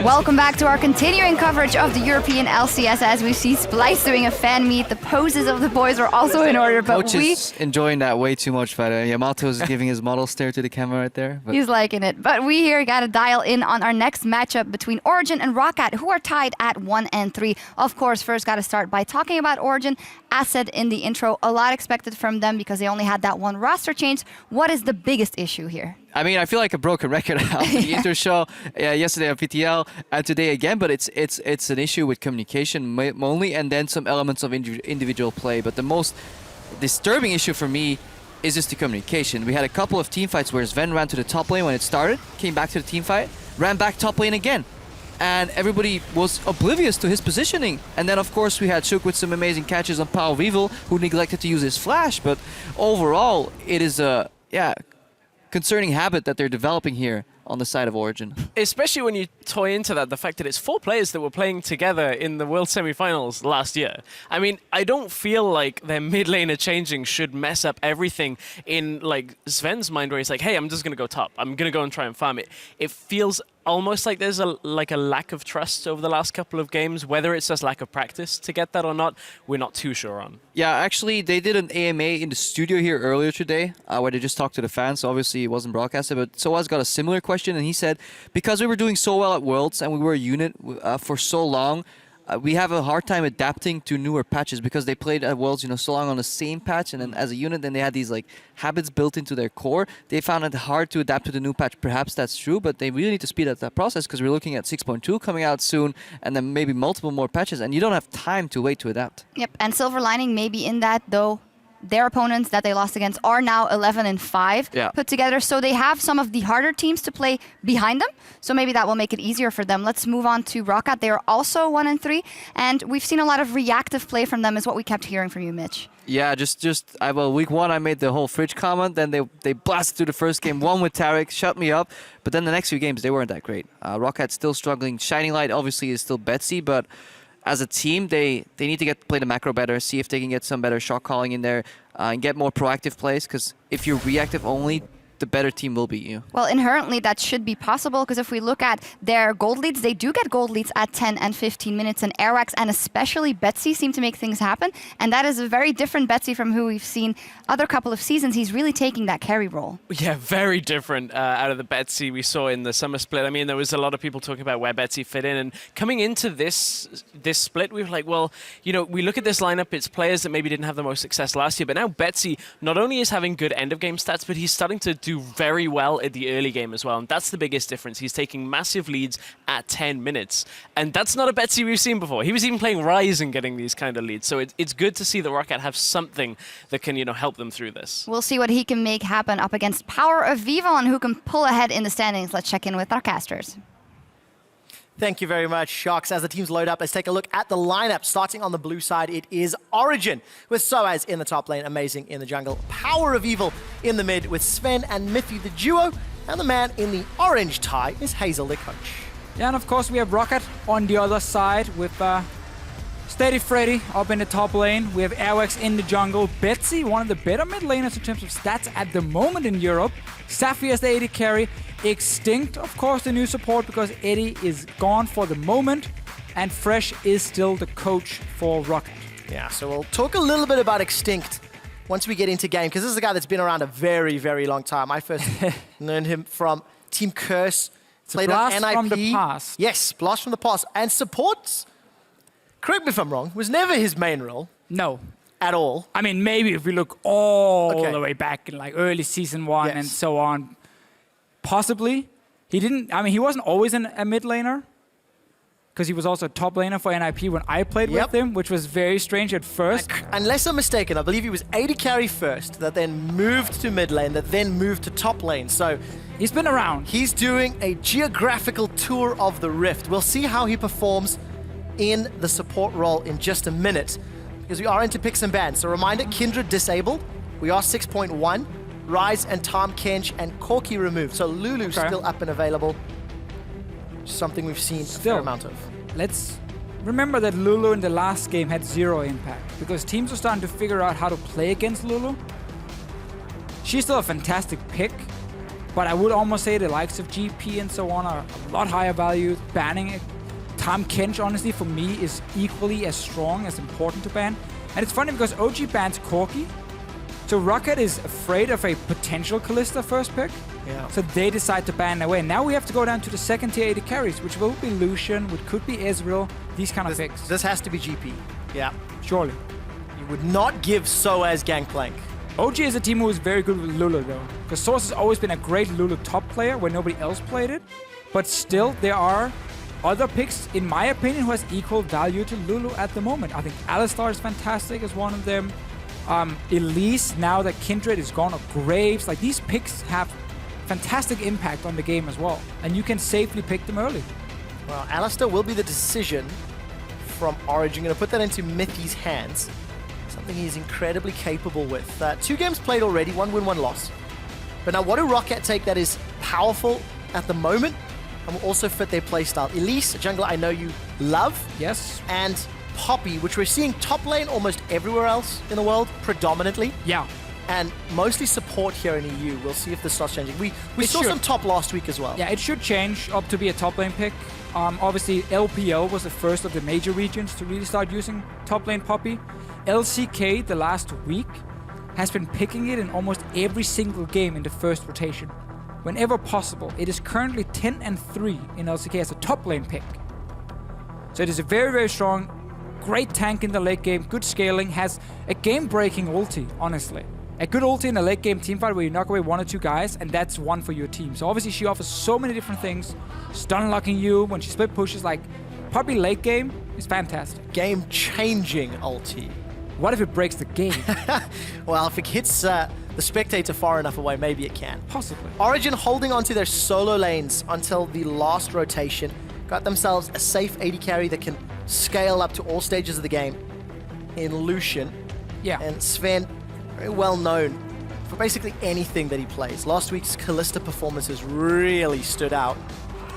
Welcome back to our continuing coverage of the European LCS as we see Splyce doing a fan meet. The poses of the boys are also in order, but Coach is enjoying that way too much, by the way. Yamato's giving his model stare to the camera right there. He's liking it. But we here got to dial in on our next matchup between Origen and Roccat, who are tied at 1 and 3. Of course, first got to start by talking about Origen. As said in the intro, a lot expected from them because they only had that one roster change. What is the biggest issue here? I mean, I feel like a broken record after the intro show yesterday on PTL and today again, but it's an issue with communication only, and then some elements of individual play. But the most disturbing issue for me is just the communication. We had a couple of team fights where Sven ran to the top lane when it started, came back to the team fight, ran back top lane again. And everybody was oblivious to his positioning. And then, of course, we had Shook with some amazing catches on Power of Evil, who neglected to use his flash. But overall, it is a concerning habit that they're developing here on the side of Origen. Especially when you toy into that, the fact that it's 4 players that were playing together in the World Semifinals last year. I mean, I don't feel like their mid laner changing should mess up everything in like Sven's mind, where he's like, hey, I'm just going to go top. I'm going to go and try and farm it. It feels almost like there's a lack of trust over the last couple of games. Whether it's just lack of practice to get that or not, we're not too sure on. Yeah, actually, they did an AMA in the studio here earlier today where they just talked to the fans. Obviously, it wasn't broadcasted, but Soaz got a similar question, and he said, because we were doing so well at Worlds and we were a unit for so long, we have a hard time adapting to newer patches because they played at Worlds, so long on the same patch, and then as a unit, then they had these like habits built into their core. They found it hard to adapt to the new patch. Perhaps that's true, but they really need to speed up that process because we're looking at 6.2 coming out soon, and then maybe multiple more patches, and you don't have time to wait to adapt. Yep, and silver lining maybe in that though. Their opponents that they lost against are now 11 and 5 put together. So they have some of the harder teams to play behind them. So maybe that will make it easier for them. Let's move on to Roccat. They are also 1 and 3. And we've seen a lot of reactive play from them is what we kept hearing from you, Mitch. Yeah, well, week 1 I made the whole fridge comment. Then they blasted through the first game, won with Tarek, shut me up. But then the next few games, they weren't that great. Rockat's still struggling. Shining Light obviously is still Betsy, but as a team, they need to play the macro better, see if they can get some better shot calling in there, and get more proactive plays, because if you're reactive only, the better team will beat you. Well, inherently, that should be possible, because if we look at their gold leads, they do get gold leads at 10 and 15 minutes, and Airwax and especially Betsy seem to make things happen, and that is a very different Betsy from who we've seen other couple of seasons. He's really taking that carry role. Yeah, very different out of the Betsy we saw in the summer split. I mean, there was a lot of people talking about where Betsy fit in, and coming into this split, we were like, well, we look at this lineup, it's players that maybe didn't have the most success last year, but now Betsy not only is having good end-of-game stats, but he's starting to do very well at the early game as well, and that's the biggest difference. He's taking massive leads at 10 minutes, and that's not a Betsy we've seen before. He was even playing Rise and getting these kind of leads, so it's good to see that Roccat have something that can, help them through this. We'll see what he can make happen up against Power of Vivon, who can pull ahead in the standings. Let's check in with our casters. Thank you very much, Sharks. As the teams load up, let's take a look at the lineup. Starting on the blue side, it is Origen, with Soaz in the top lane, amazing in the jungle. Power of Evil in the mid, with Sven and Mithy the duo. And the man in the orange tie is Hazel, the coach. Yeah, and of course we have Roccat on the other side with Steady Freddy up in the top lane. We have Airwax in the jungle. Betsy, one of the better mid laners in terms of stats at the moment in Europe. Safi as the AD carry. Extinct, of course, the new support because Eddie is gone for the moment. And Fresh is still the coach for Roccat. Yeah, so we'll talk a little bit about Extinct once we get into game, because this is a guy that's been around a very, very long time. I first learned him from Team Curse. It's played on NIP. From the past. Yes, blast from the past. And supports, correct me if I'm wrong, was never his main role. No. At all. I mean, maybe if we look all the way back in like early season 1 and so on. Possibly. He wasn't always a mid laner, because he was also a top laner for NIP when I played with him, which was very strange at first. Unless I'm mistaken, I believe he was AD carry first, that then moved to mid lane, that then moved to top lane. So he's been around. He's doing a geographical tour of the Rift. We'll see how he performs in the support role in just a minute, because we are into picks and bans. So reminder, Kindred disabled. We are 6.1. Rise and Tom Kench and Corki removed. So Lulu's still up and available. Something we've seen a fair amount of. Let's remember that Lulu in the last game had 0 impact, because teams are starting to figure out how to play against Lulu. She's still a fantastic pick, But I would almost say the likes of GP and so on are a lot higher value. Banning Tom Kench, honestly, for me, is equally as strong as important to ban. And it's funny because OG bans Corki. So Roccat is afraid of a potential Kalista first pick. Yeah. So they decide to ban away. Now we have to go down to the second tier AD carries, which will be Lucian, which could be Ezreal, these kind of picks. This has to be GP. Yeah. Surely. You would not give Soaz Gangplank. OG is a team who is very good with Lulu, though. Because Source has always been a great Lulu top player where nobody else played it. But still, there are other picks, in my opinion, who has equal value to Lulu at the moment. I think Alistar is fantastic as one of them. Elise, now that Kindred is gone, or Graves. Like, these picks have fantastic impact on the game as well. And you can safely pick them early. Well, Alistar will be the decision from Origen. Going to put that into Mithy's hands. Something he's incredibly capable with. 2 games played already, 1 win, 1 loss. But now what do Roccat take that is powerful at the moment and will also fit their playstyle? Elise, a jungler I know you love. Yes. And Poppy, which we're seeing top lane almost everywhere else in the world, predominantly. Yeah. And mostly support here in EU. We'll see if this starts changing. We saw some top last week as well. Yeah, it should change up to be a top lane pick. Obviously, LPL was the first of the major regions to really start using top lane Poppy. LCK, the last week, has been picking it in almost every single game in the first rotation. Whenever possible. It is currently 10-3 in LCK as a top lane pick. So it is a very, very strong, great tank in the late game, good scaling, has a game-breaking ulti, honestly. A good ulti in a late game teamfight where you knock away 1 or 2 guys, and that's one for your team. So obviously she offers so many different things. Stun locking you, when she split pushes, like, Poppy late game is fantastic. Game-changing ulti. What if it breaks the game? Well, if it hits the spectator far enough away, maybe it can. Possibly. Origen holding on to their solo lanes until the last rotation. Got themselves a safe AD carry that can scale up to all stages of the game in Lucian. Yeah. And Sven, very well known for basically anything that he plays. Last week's Kalista performances really stood out.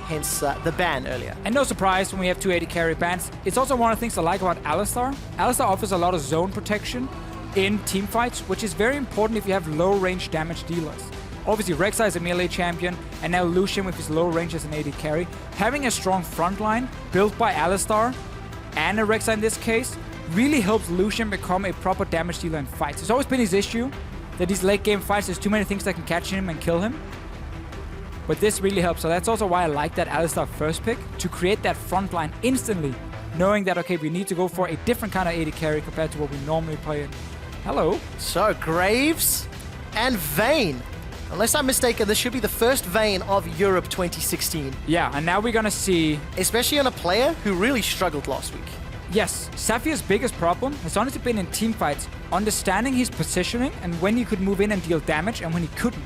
Hence the ban earlier. And no surprise when we have 2 AD carry bans. It's also one of the things I like about Alistar. Alistar offers a lot of zone protection in teamfights, which is very important if you have low range damage dealers. Obviously, Rek'Sai is a melee champion, and now Lucian with his low range as an AD carry. Having a strong front line built by Alistar and a Rek'Sai in this case really helps Lucian become a proper damage dealer in fights. It's always been his issue that these late game fights, there's too many things that can catch him and kill him. But this really helps, so that's also why I like that Alistar first pick, to create that front line instantly, knowing that, okay, we need to go for a different kind of AD carry compared to what we normally play in. Hello. So, Graves and Vayne. Unless I'm mistaken, this should be the first Vayne of Europe 2016. Yeah, and now we're gonna see... Especially on a player who really struggled last week. Yes, Saphir's biggest problem has honestly been in teamfights, understanding his positioning and when he could move in and deal damage and when he couldn't.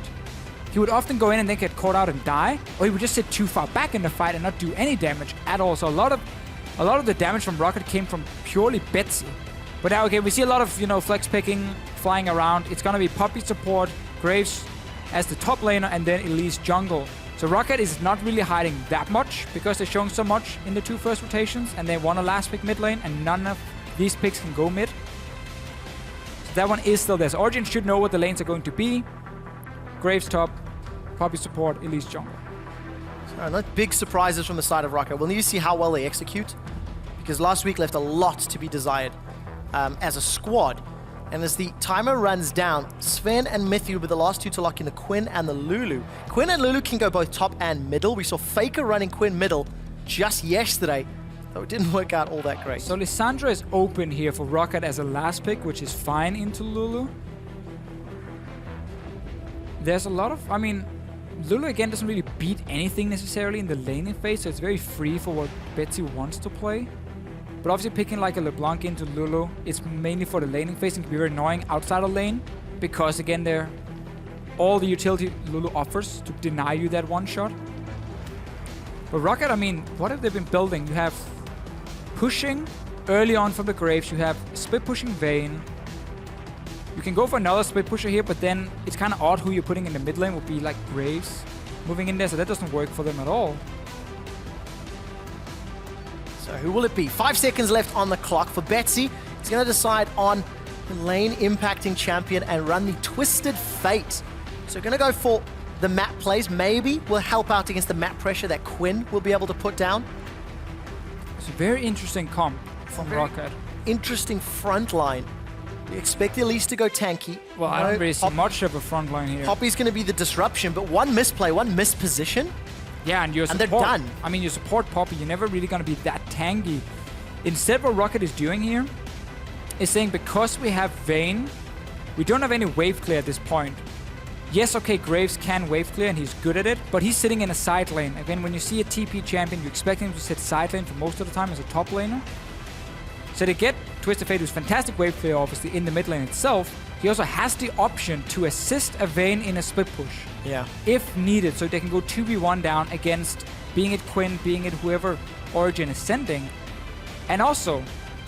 He would often go in and then get caught out and die, or he would just sit too far back in the fight and not do any damage at all. So a lot of the damage from Roccat came from purely Betsy. But now, okay, we see a lot of, flex picking, flying around. It's gonna be Poppy support, Graves as the top laner, and then Elise jungle. So Roccat is not really hiding that much because they're showing so much in the 2 first rotations, and they want a last pick mid lane, and none of these picks can go mid. So that one is still there. So Origen should know what the lanes are going to be. Graves top, Poppy support, Elise jungle. So not big surprises from the side of Roccat. We'll need to see how well they execute, because last week left a lot to be desired as a squad. And as the timer runs down, Sven and Mithy will be the last 2 to lock in the Quinn and the Lulu. Quinn and Lulu can go both top and middle. We saw FLICKR running Quinn middle just yesterday, though it didn't work out all that great. So Lissandra is open here for Roccat as a last pick, which is fine into Lulu. There's a lot of... Lulu again doesn't really beat anything necessarily in the laning phase, so it's very free for what Betsy wants to play. But obviously picking like a LeBlanc into Lulu, it's mainly for the laning phase and can be very annoying outside of lane, because again, they're all the utility Lulu offers to deny you that one shot. But Roccat, what have they been building? You have pushing early on from the Graves, you have split pushing Vayne. You can go for another split pusher here, but then it's kind of odd who you're putting in the mid lane would be like Graves moving in there, so that doesn't work for them at all. So who will it be? 5 seconds left on the clock for Betsy. He's going to decide on the lane impacting champion and run the Twisted Fate. So going to go for the map plays maybe will help out against the map pressure that Quinn will be able to put down. It's a very interesting comp from Roccat. Interesting front line. We expect the Elise to go tanky. Well, I don't really see much of a front line here. Poppy's going to be the disruption, but one misplay, one misposition. Yeah, and you're they're done. I mean, you support Poppy, you're never really going to be that tanky. Instead, what Roccat is doing here is saying, because we have Vayne, we don't have any wave clear at this point. Yes, okay, Graves can wave clear, and he's good at it, but he's sitting in a side lane. Again, when you see a TP champion, you expect him to sit side lane for most of the time as a top laner. So to get Twisted Fate, who's fantastic wave clear, obviously, in the mid lane itself, he also has the option to assist a Vayne in a split push. Yeah. If needed, so they can go 2v1 down against, being it Quinn, being it whoever Origen is sending. And also,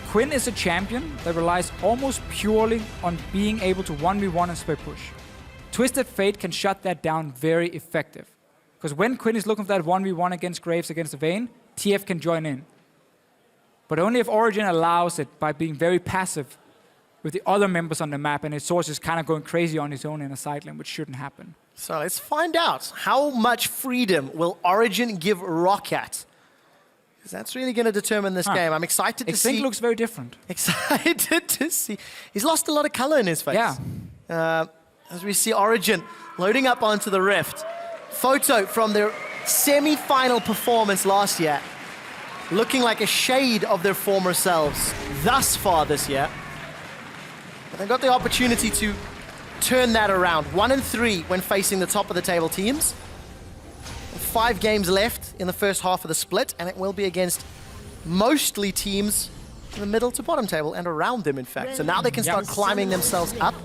Quinn is a champion that relies almost purely on being able to 1v1 and split push. Twisted Fate can shut that down very effective. Because when Quinn is looking for that 1v1 against Graves, against the Vayne, TF can join in. But only if Origen allows it by being very passive with the other members on the map, and his source is kind of going crazy on his own in a side lane, which shouldn't happen. So let's find out. How much freedom will Origen give Roccat? Because that's really going to determine this game. I'm excited to see. Xing looks very different. Excited to see. He's lost a lot of color in his face. Yeah. As we see Origen loading up onto the Rift. Photo from their semi-final performance last year. Looking like a shade of their former selves thus far this year. But they got the opportunity to turn that around. 1-3 when facing the top of the table teams. 5 games left in the first half of the split, and it will be against mostly teams in the middle to bottom table and around them, in fact. So now they can start climbing themselves up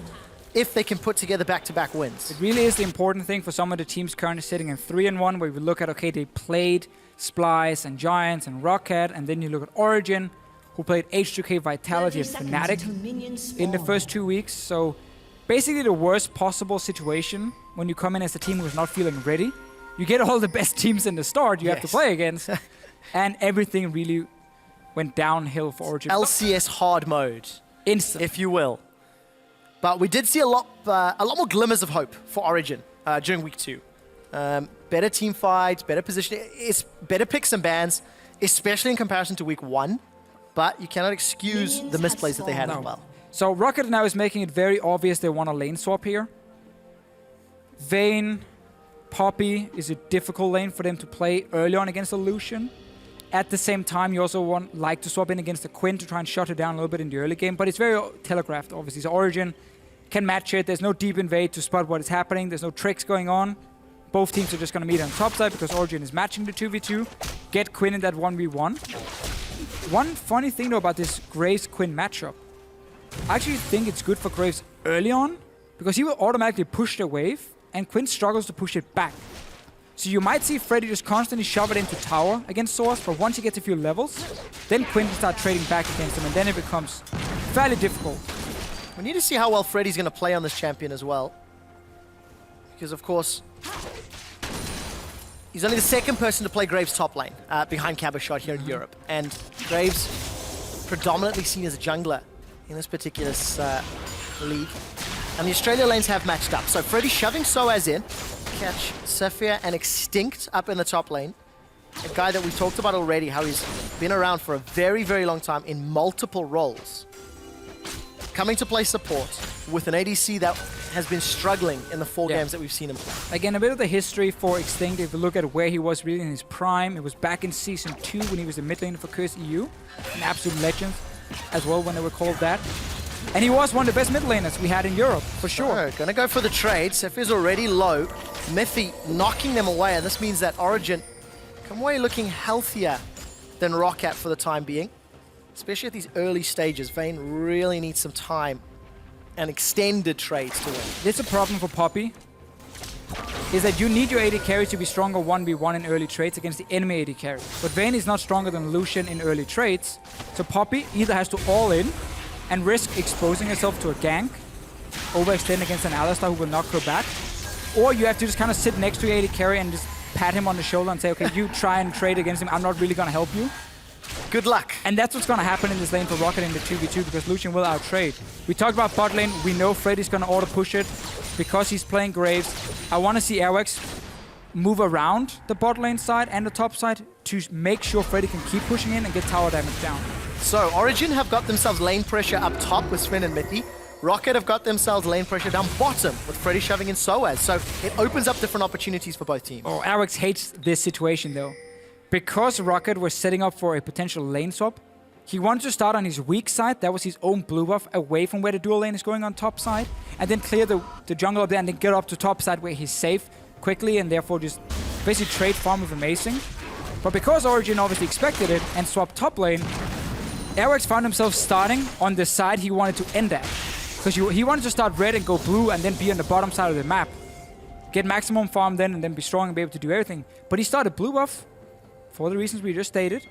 if they can put together back-to-back wins. It really is the important thing for some of the teams currently sitting in 3-1, where we look at, okay, they played Splice and Giants and Roccat, and then you look at Origen, who played H2K, Vitality, and Fnatic in the first 2 weeks. So basically the worst possible situation when you come in as a team who's not feeling ready. You get all the best teams in the start you have to play against, and everything really went downhill for Origen. LCS hard mode, Instant. if you will. But we did see a lot more glimmers of hope for Origen during week 2. Better team fights, better positioning, it's better picks and bans, especially in comparison to week 1. But you cannot excuse the misplays that they had as well. So Roccat now is making it very obvious they want a lane swap here. Vayne, Poppy is a difficult lane for them to play early on against a Lucian. At the same time, you also like to swap in against the Quinn to try and shut her down a little bit in the early game. But it's very telegraphed, obviously. So Origen can match it. There's no deep invade to spot what is happening. There's no tricks going on. Both teams are just going to meet on top side because Origen is matching the 2v2. Get Quinn in that 1v1. One funny thing though about this Graves-Quinn matchup, I actually think it's good for Graves early on because he will automatically push the wave and Quinn struggles to push it back. So you might see Freddy just constantly shove it into tower against Source, but once he gets a few levels, then Quinn can start trading back against him, and then it becomes fairly difficult. We need to see how well Freddy's going to play on this champion as well. Because, of course, he's only the second person to play Graves top lane behind Caboshot here in Europe. And Graves predominantly seen as a jungler in this particular league. And the Australia lanes have matched up. So Freddy shoving Soaz in. Catch Saphir and Extinct up in the top lane. A guy that we talked about already, how he's been around for a very, very long time in multiple roles. Coming to play support with an ADC that has been struggling in the 4 games that we've seen him play. Again, a bit of the history for Extinct, if you look at where he was really in his prime, it was back in Season 2 when he was the mid laner for Curse EU. An absolute legend as well when they were called that. And he was one of the best mid laners we had in Europe, for sure. Gonna go for the trade. Saphir's already low. Miffy knocking them away, and this means that Origen come away looking healthier than Roccat for the time being. Especially at these early stages. Vayne really needs some time and extended trades to win. This is a problem for Poppy, is that you need your AD carry to be stronger 1v1 in early trades against the enemy AD carry. But Vayne is not stronger than Lucian in early trades, so Poppy either has to all in and risk exposing herself to a gank, overextend against an Alistar who will knock her back, or you have to just kind of sit next to your AD carry and just pat him on the shoulder and say, okay, you try and trade against him, I'm not really going to help you. Good luck. And that's what's going to happen in this lane for Roccat in the 2v2 because Lucian will out-trade. We talked about bot lane, we know Freddy's going to auto-push it. because he's playing Graves, I want to see ROC move around the bot lane side and the top side to make sure Freddy can keep pushing in and get tower damage down. So Origen have got themselves lane pressure up top with Sven and Mithy. Roccat have got themselves lane pressure down bottom with Freddy shoving in Soaz. So it opens up different opportunities for both teams. Oh, ROC hates this situation though. Because Roccat was setting up for a potential lane swap, he wanted to start on his weak side. That was his own blue buff away from where the dual lane is going on top side. And then clear the jungle up there and then get up to top side where he's safe quickly and therefore just basically trade farm with Amazing. But because Origen obviously expected it and swapped top lane, ROC found himself starting on the side he wanted to end at. Because he wanted to start red and go blue and then be on the bottom side of the map. Get maximum farm then and then be strong and be able to do everything. But he started blue buff for the reasons we just stated.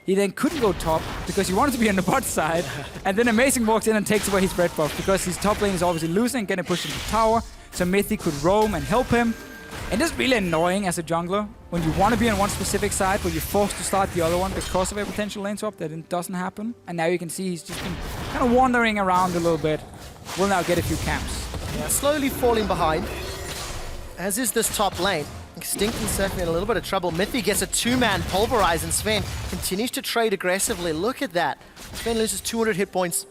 He then couldn't go top because he wanted to be on the bot side. And then Amazing walks in and takes away his red buff because his top lane is obviously losing, getting pushed into tower. So Mithy could roam and help him. And it's really annoying as a jungler when you want to be on one specific side but you're forced to start the other one because of a potential lane swap that it doesn't happen. And now you can see he's just been kind of wandering around a little bit. Will now get a few camps. Yeah, slowly falling behind, as is this top lane. Extinct and Sven in a little bit of trouble. Mithy gets a two-man pulverize and Sven continues to trade aggressively. Look at that. Sven loses 200 hit points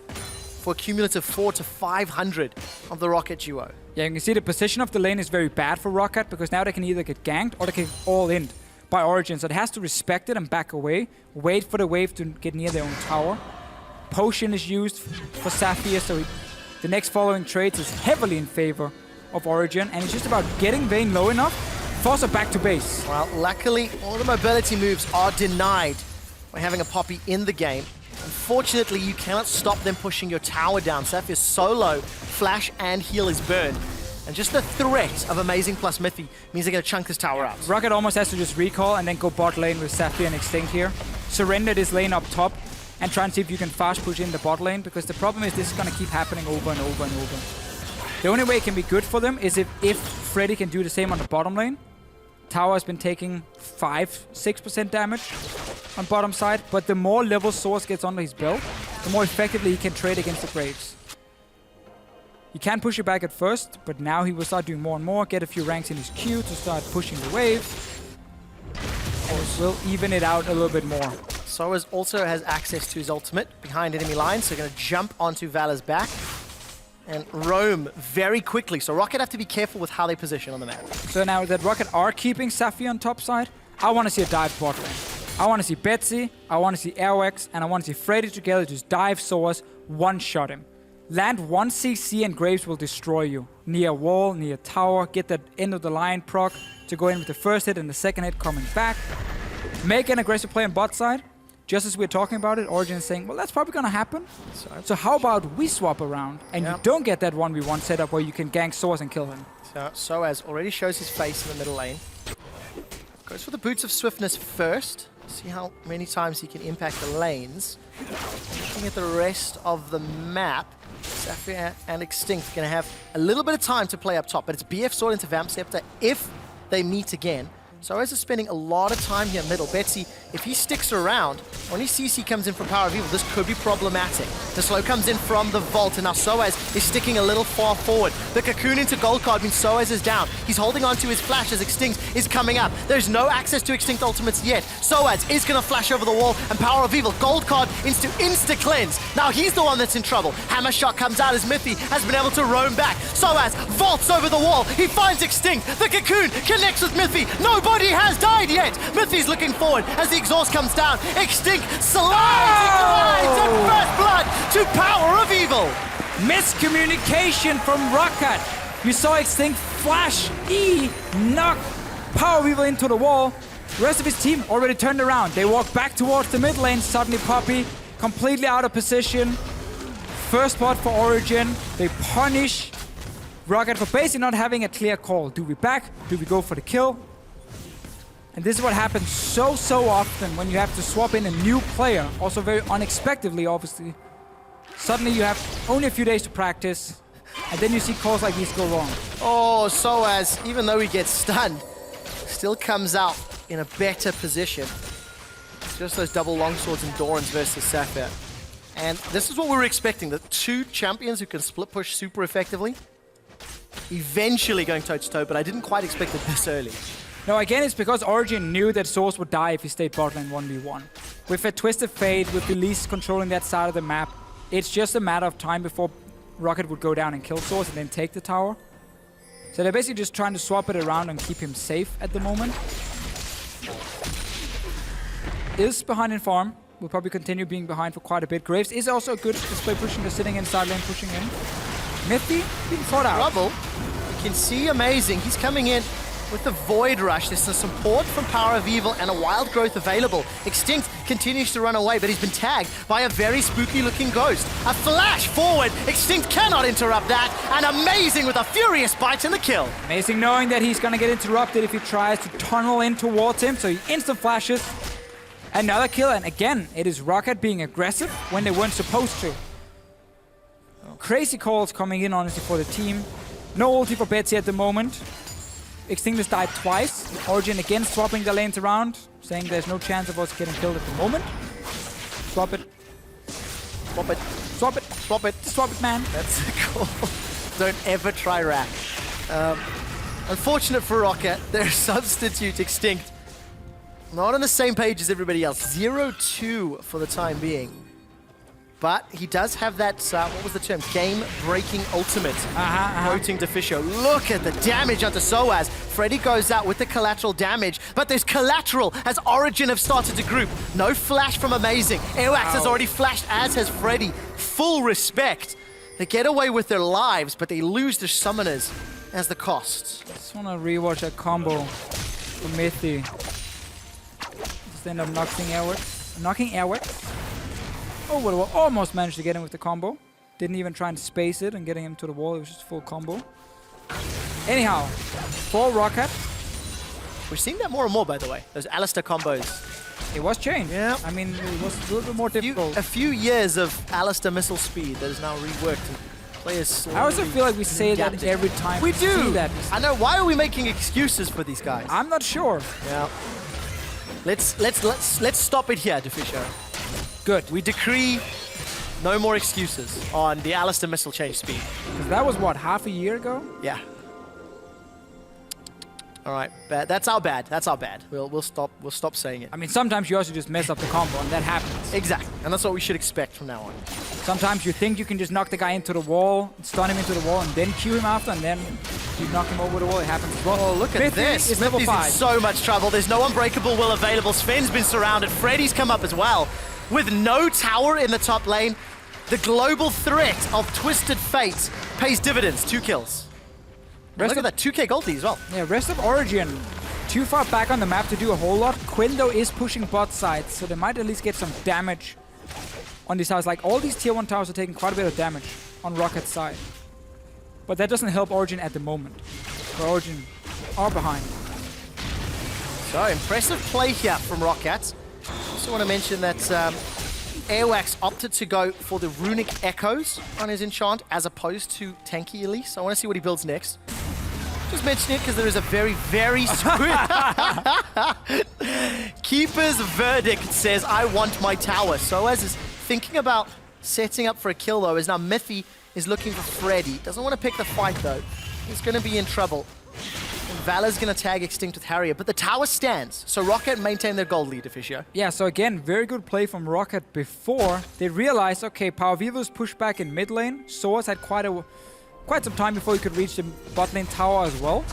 for a cumulative 400 to 500 of the Roccat duo. Yeah, you can see the position of the lane is very bad for Roccat because now they can either get ganked or they can all in by Origen. So it has to respect it and back away. Wait for the wave to get near their own tower. Potion is used for Sapphire, so the next following trades is heavily in favor of Origen. And it's just about getting Vayne low enough, force her back to base. Well, luckily, all the mobility moves are denied by having a Poppy in the game. Unfortunately, you cannot stop them pushing your tower down. Sapphire's so low, flash and heal is burned. And just the threat of Amazing plus Mithy means they're going to chunk this tower out. Roccat almost has to just recall and then go bot lane with Sapphire and Extinct here. Surrender this lane up top and try and see if you can fast push in the bot lane because the problem is this is going to keep happening over and over and over. The only way it can be good for them is if Freddy can do the same on the bottom lane. Tower has been taking 5-6% damage on bottom side, but the more level Source gets under his belt, the more effectively he can trade against the Graves. He can push it back at first, but now he will start doing more and more, get a few ranks in his queue to start pushing the wave, and it will even it out a little bit more. Soaz also has access to his ultimate behind enemy lines, so going to jump onto Valor's back and roam very quickly. So Roccat have to be careful with how they position on the map. So now that Roccat are keeping Sapphire on top side, I want to see a dive bot lane. I want to see Betsy, I want to see ROC, and I want to see Freddy together just dive Soaz, one-shot him. Land one CC and Graves will destroy you. Near a wall, near a tower, get that end of the line proc to go in with the first hit and the second hit coming back. Make an aggressive play on bot side. Just as we're talking about it, Origen is saying, well, that's probably going to happen. So how about we swap around and you don't get that 1v1 setup where you can gank Soaz and kill him. So Soaz already shows his face in the middle lane. Goes for the Boots of Swiftness first. See how many times he can impact the lanes. Looking at the rest of the map, Sapphire and Extinct are going to have a little bit of time to play up top, but it's BF Sword into Vamp Scepter if they meet again. Soaz is spending a lot of time here middle. Betsy, if he sticks around, when his CC comes in from Power of Evil, this could be problematic. The slow comes in from the vault, and now Soaz is sticking a little far forward. The cocoon into Gold Card means Soaz is down. He's holding on to his flash as Extinct is coming up. There's no access to Extinct ultimates yet. Soaz is going to flash over the wall, and Power of Evil, Gold Card into insta-cleanse. Now he's the one that's in trouble. Hammer Shot comes out as Mithy has been able to roam back. Soaz vaults over the wall. He finds Extinct. The cocoon connects with Mithy. Nobody has died yet. Mithy's looking forward as the exhaust comes down. Extinct slides and first blood to Power of Evil. Miscommunication from Roccat. You saw Extinct flash E, knock Power of Evil into the wall. The rest of his team already turned around. They walk back towards the mid lane. Suddenly Poppy completely out of position. First spot for Origen. They punish Roccat for basically not having a clear call. Do we back? Do we go for the kill? And this is what happens so often when you have to swap in a new player. Also very unexpectedly, obviously. Suddenly you have only a few days to practice, and then you see calls like these go wrong. Oh, Soaz, even though he gets stunned, still comes out in a better position. It's just those double longswords and Dorans versus Sapphire. And this is what we were expecting, the two champions who can split push super effectively. eventually going toe-to-toe, but I didn't quite expect it this early. No, again, it's because Origen knew that Source would die if he stayed bot lane 1v1. With a Twisted Fate, with Elise controlling that side of the map, it's just a matter of time before Roccat would go down and kill Source and then take the tower. So they're basically just trying to swap it around and keep him safe at the moment. Is behind in farm. Will probably continue being behind for quite a bit. Graves is also a good display pushing. They're sitting inside lane, pushing in. Mithy being fought out. Trouble. You can see Amazing. He's coming in with the Void Rush. There's some support from Power of Evil and a Wild Growth available. Extinct continues to run away, but he's been tagged by a very spooky-looking ghost. A flash forward. Extinct cannot interrupt that. And Amazing with a furious bite and the kill. Amazing knowing that he's going to get interrupted if he tries to tunnel in towards him, so he instant flashes. Another kill, and again, it is Roccat being aggressive when they weren't supposed to. Crazy calls coming in, honestly, for the team. No ulti for Betsy at the moment. Extinct has died twice. Origen again swapping the lanes around, saying there's no chance of us getting killed at the moment. Swap it. Swap it. Swap it. Swap it. Swap it, man. That's cool. Don't ever try Rat. Unfortunate for Roccat, their substitute Extinct not on the same page as everybody else. 0-2 for the time being. But he does have that, what was the term? Game-breaking ultimate. Quoting Deficio. Look at the damage onto Soaz. Freddy goes out with the collateral damage, but there's collateral as Origen have started to group. No flash from Amazing. Airwax has already flashed, as has Freddy. Full respect. They get away with their lives, but they lose their summoners as the cost. Just want to rewatch that combo for Mithy. Just end up knocking Airwax. Oh, well, almost managed to get him with the combo. Didn't even try and space it and getting him to the wall. It was just full combo. Anyhow, for Roccat. We're seeing that more and more, by the way. Those Alistair combos. It was changed. Yeah. I mean, it was a little bit more difficult. A few years of Alistair missile speed that is now reworked. And players slowly. I also feel like we say that every time we see do. that. I know. Why are we making excuses for these guys? I'm not sure. Yeah. Let's stop it here, Deficio. Good. We decree no more excuses on the Alistair missile change speed. Because that was, what, half a year ago? Yeah. All right, bad. That's our bad. That's our bad. We'll stop saying it. I mean, sometimes you also just mess up the combo, and that happens. Exactly, and that's what we should expect from now on. Sometimes you think you can just knock the guy into the wall, stun him into the wall, and then Q him after, and then you knock him over the wall. It happens as well. Oh, look at this. Smithy's in so much trouble. There's no Unbreakable Will available. Sven's been surrounded. Freddy's come up as well. With no tower in the top lane, the global threat of Twisted Fate pays dividends. 2 kills. Look at that, 2k goldie as well. Yeah, rest of Origen too far back on the map to do a whole lot. Quinn, though, is pushing bot side, so they might at least get some damage on these towers. Like, all these tier 1 towers are taking quite a bit of damage on Rockat's side. But that doesn't help Origen at the moment. So Origen are behind. So, impressive play here from Roccat. Also want to mention that Airwax opted to go for the Runic Echoes on his enchant as opposed to tanky Elise. I want to see what he builds next. Just mention it because there is a very, very Keeper's verdict says, I want my tower. So as is thinking about setting up for a kill though, as now Mithy is looking for Freddy. Doesn't want to pick the fight though. He's going to be in trouble. And Valor's going to tag Extinct with Harrier, but the tower stands. So Roccat maintain their gold lead, Deficio. Yeah, so again, very good play from Roccat before they realized, okay, Power Vivo's pushed back in mid lane. Source had quite some time before he could reach the bot lane tower as well.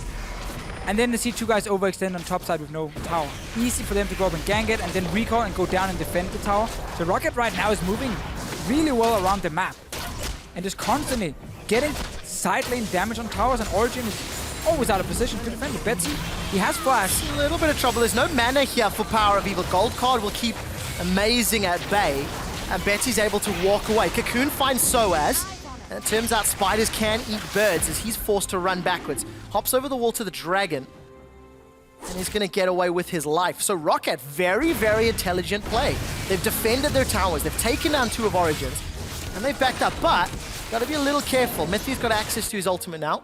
And then they see 2 guys overextend on top side with no tower. Easy for them to go up and gank it and then recall and go down and defend the tower. So Roccat right now is moving really well around the map. And just constantly getting side lane damage on towers, and Origen is always out of position to defend it. Betsy, he has flash. A little bit of trouble. There's no mana here for Power of Evil. Gold card will keep Amazing at bay. And Betsy's able to walk away. Cocoon finds Soaz. And it turns out spiders can eat birds as he's forced to run backwards. Hops over the wall to the dragon. And he's going to get away with his life. So Roccat, very, very intelligent play. They've defended their towers. They've taken down 2 of Origen's. And they've backed up. But got to be a little careful. Mithy's got access to his ultimate now.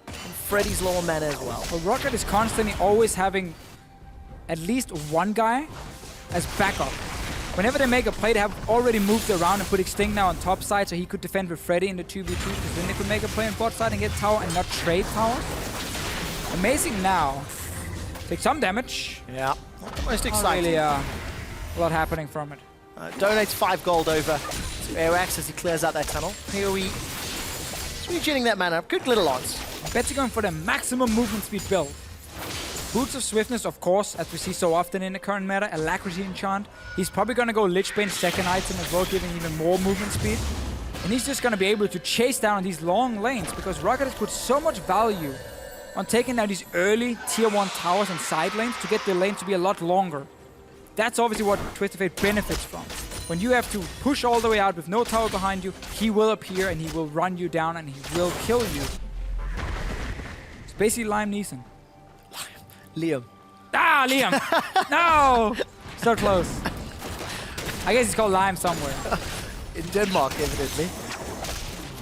And Freddy's low on mana as well. Well, Roccat is constantly always having at least one guy as backup. whenever they make a play, they have already moved around and put Extinct now on top side so he could defend with Freddy in the 2v2, because then they could make a play on bot side and get tower and not trade towers. Amazing now. Take some damage. Yeah, not the most Not exciting. really a lot happening from it. Donates 5 gold over to Airwax as he clears out that tunnel. PoE is regenerating that mana. Good little odds. Betsy going for the maximum movement speed build. Boots of Swiftness, of course, as we see so often in the current meta. Alacrity enchant. He's probably going to go Lichbane's second item as well, giving even more movement speed. And he's just going to be able to chase down these long lanes, because Roccat has put so much value on taking down these early tier 1 towers and side lanes to get the lane to be a lot longer. That's obviously what Twisted Fate benefits from. When you have to push all the way out with no tower behind you, he will appear and he will run you down and he will kill you. It's basically Liam Neeson. Liam. Ah, Liam! No! So close. I guess he's called Liam somewhere. In Denmark, evidently.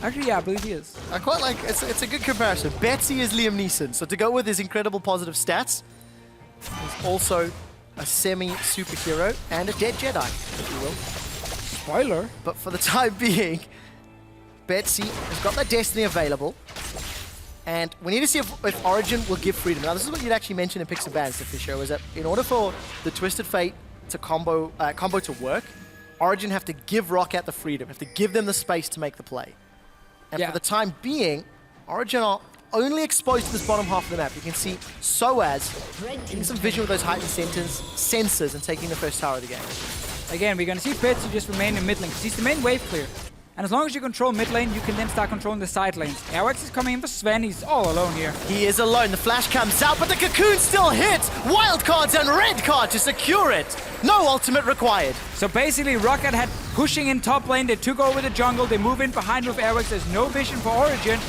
Actually, yeah, I believe he is. I quite like, it's a good comparison. Betsy is Liam Neeson, so to go with his incredible positive stats, he's also a semi-superhero and a dead Jedi, if you will. Spoiler. But for the time being, Betsy has got that Destiny available, and we need to see if Origen will give freedom. Now, this is what you'd actually mentioned in Picks and Bans, FLICKR, is that in order for the Twisted Fate to combo to work, Origen have to give Roccat the freedom, have to give them the space to make the play. And for the time being, Origen are only exposed to this bottom half of the map. You can see Soaz getting some vision with those heightened sensors and taking the first tower of the game. Again, we're going to see Betsy just remain in mid lane, because he's the main wave clear. And as long as you control mid lane, you can then start controlling the side lanes. ROC is coming in for Sven. He's all alone here. He is alone. The flash comes out, but the cocoon still hits. Wild cards and red card to secure it. No ultimate required. So basically, Roccat had pushing in top lane. They took over the jungle. They move in behind with ROC. There's no vision for Origen.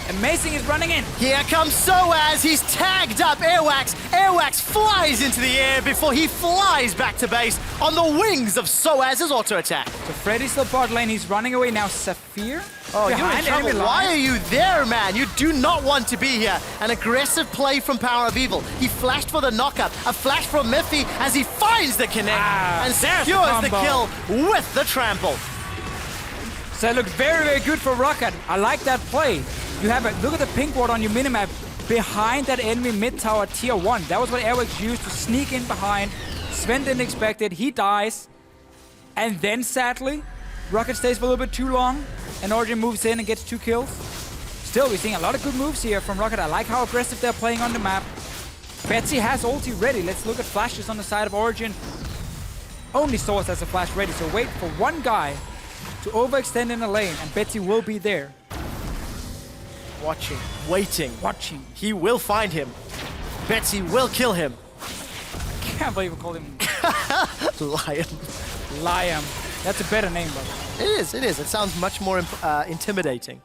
Amazing is running in. Here comes Soaz. He's tagged up Airwax. Airwax flies into the air before he flies back to base on the wings of Soaz's auto attack. So Freddy's still bot lane. He's running away now. Saphir. Oh, you're in trouble. Why are you there, man? You do not want to be here. An aggressive play from Power of Evil. He flashed for the knockup. A flash from Miffy as he finds the connect and secures the kill with the trample. So it looked very, very good for Roccat. I like that play. You have a look at the pink ward on your minimap behind that enemy mid tower tier 1. That was what ROC used to sneak in behind. Sven didn't expect it. He dies. And then sadly, Roccat stays for a little bit too long. And Origen moves in and gets 2 kills. Still, we're seeing a lot of good moves here from Roccat. I like how aggressive they're playing on the map. Betsy has ulti ready. Let's look at flashes on the side of Origen. Only Source has a flash ready. So wait for one guy to overextend in the lane. And Betsy will be there. Watching, waiting. Watching. He will find him. Betsy will kill him. I can't believe we called him Lion. Liam. That's a better name, brother. It is. It sounds much more intimidating.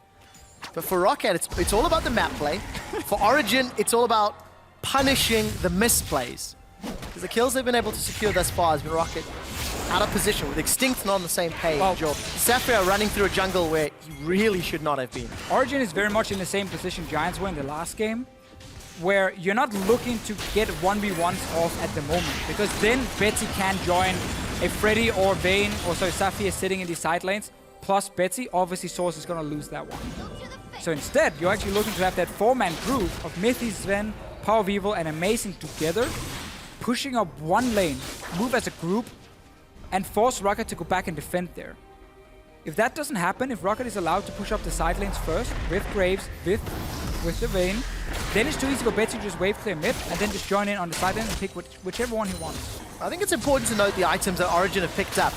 But for Roccat, it's all about the map play. For Origen, it's all about punishing the misplays. Because the kills they've been able to secure thus far has been Roccat out of position with Extinct not on the same page. Or Sapphire running through a jungle where he really should not have been. Origen is very much in the same position Giants were in the last game, where you're not looking to get 1v1s off at the moment, because then Betsy can join a Freddy or Vayne, or sorry, Sapphire sitting in these side lanes, plus Betsy, obviously Source is going to lose that one. So instead, you're actually looking to have that 4-man group of Mythy, Sven, Power of Evil, and Amazing together, pushing up one lane, move as a group, and force Roccat to go back and defend there. If that doesn't happen, if Roccat is allowed to push up the side lanes first, with Graves, with the Vayne, then it's too easy for Betsy to just wave clear mid, and then just join in on the side lane and pick whichever one he wants. I think it's important to note the items that Origen have picked up.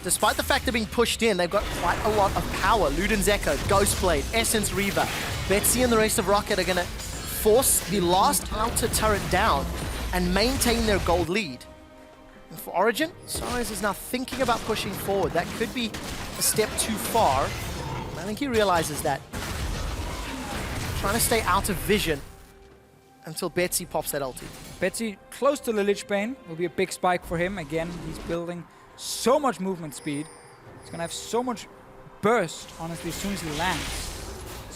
Despite the fact they're being pushed in, they've got quite a lot of power. Luden's Echo, Ghostblade, Essence Reaver. Betsy and the rest of Roccat are going to force the last outer turret down and maintain their gold lead. And for Origen, Soaz is now thinking about pushing forward. That could be a step too far. And I think he realizes that. Trying to stay out of vision until Betsy pops that ulti. Betsy close to the Lichbane will be a big spike for him. Again, he's building so much movement speed. He's going to have so much burst, honestly, as soon as he lands.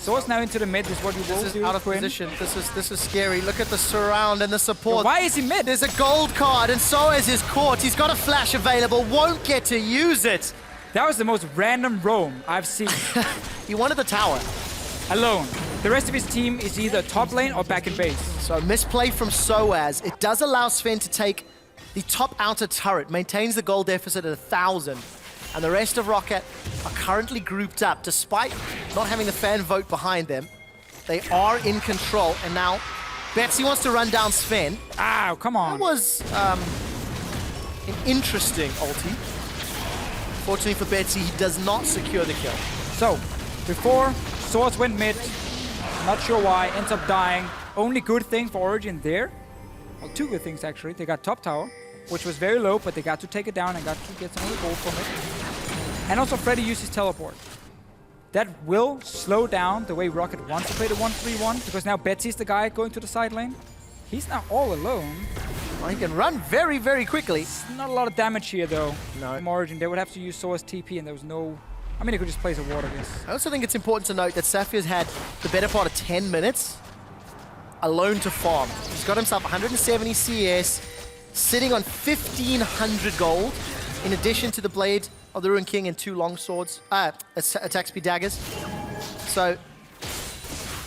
Source now into the mid is what you will This do. is out of Quinn. position. This is scary. Look at the surround and the support. Why is he mid? There's a gold card, and Soaz is caught. He's got a flash available, won't get to use it. That was the most random roam I've seen. He wanted the tower. Alone. The rest of his team is either top lane or back in base. So misplay from Soaz. It does allow Sven to take the top outer turret, maintains the goal deficit at 1,000. And the rest of Roccat are currently grouped up. Despite not having the fan vote behind them, they are in control. And now Betsy wants to run down Sven. Ow, come on. That was an interesting ulti. Fortunately for Betsy, he does not secure the kill. So, before Swords went mid, not sure why, ends up dying. Only good thing for Origen there. Well, two good things actually. They got top tower, which was very low, but they got to take it down and got to get some of the gold from it. And also Freddy used his teleport. That will slow down the way Roccat wants to play the 1-3-1, because now Betsy's the guy going to the side lane. He's now all alone. Well, he can run very, very quickly. Not a lot of damage here though. No. From Origen. They would have to use Source TP and there was no... I mean, they could just place a ward, I guess. I also think it's important to note that Saphir's had the better part of 10 minutes alone to farm. He's got himself 170 CS, sitting on 1,500 gold, in addition to the Blade of the Ruined King and 2 long swords, attack speed daggers. So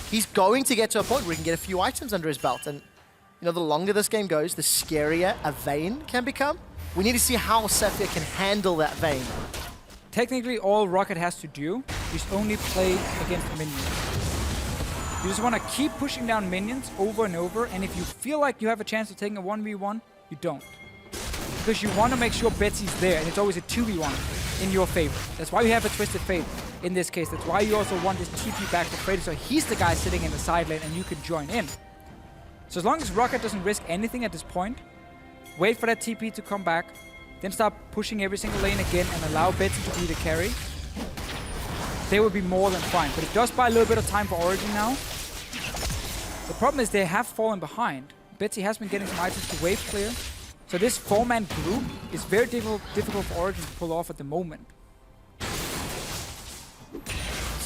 he's going to get to a point where he can get a few items under his belt. And you know, the longer this game goes, the scarier a Vayne can become. We need to see how Saphir can handle that Vayne. Technically, all Roccat has to do is only play against minions. You just want to keep pushing down minions over and over, and if you feel like you have a chance of taking a 1v1, you don't. Because you want to make sure Betsy's there, and it's always a 2v1 in your favor. That's why you have a Twisted Fate in this case. That's why you also want this TP back to Freddy, so he's the guy sitting in the side lane, and you can join in. So as long as Roccat doesn't risk anything at this point, wait for that TP to come back, then start pushing every single lane again and allow Betsy to be the carry, they will be more than fine. But it does buy a little bit of time for Origen now. The problem is they have fallen behind. Betsy has been getting some items to wave clear. So this 4-man group is very difficult for Origen to pull off at the moment. See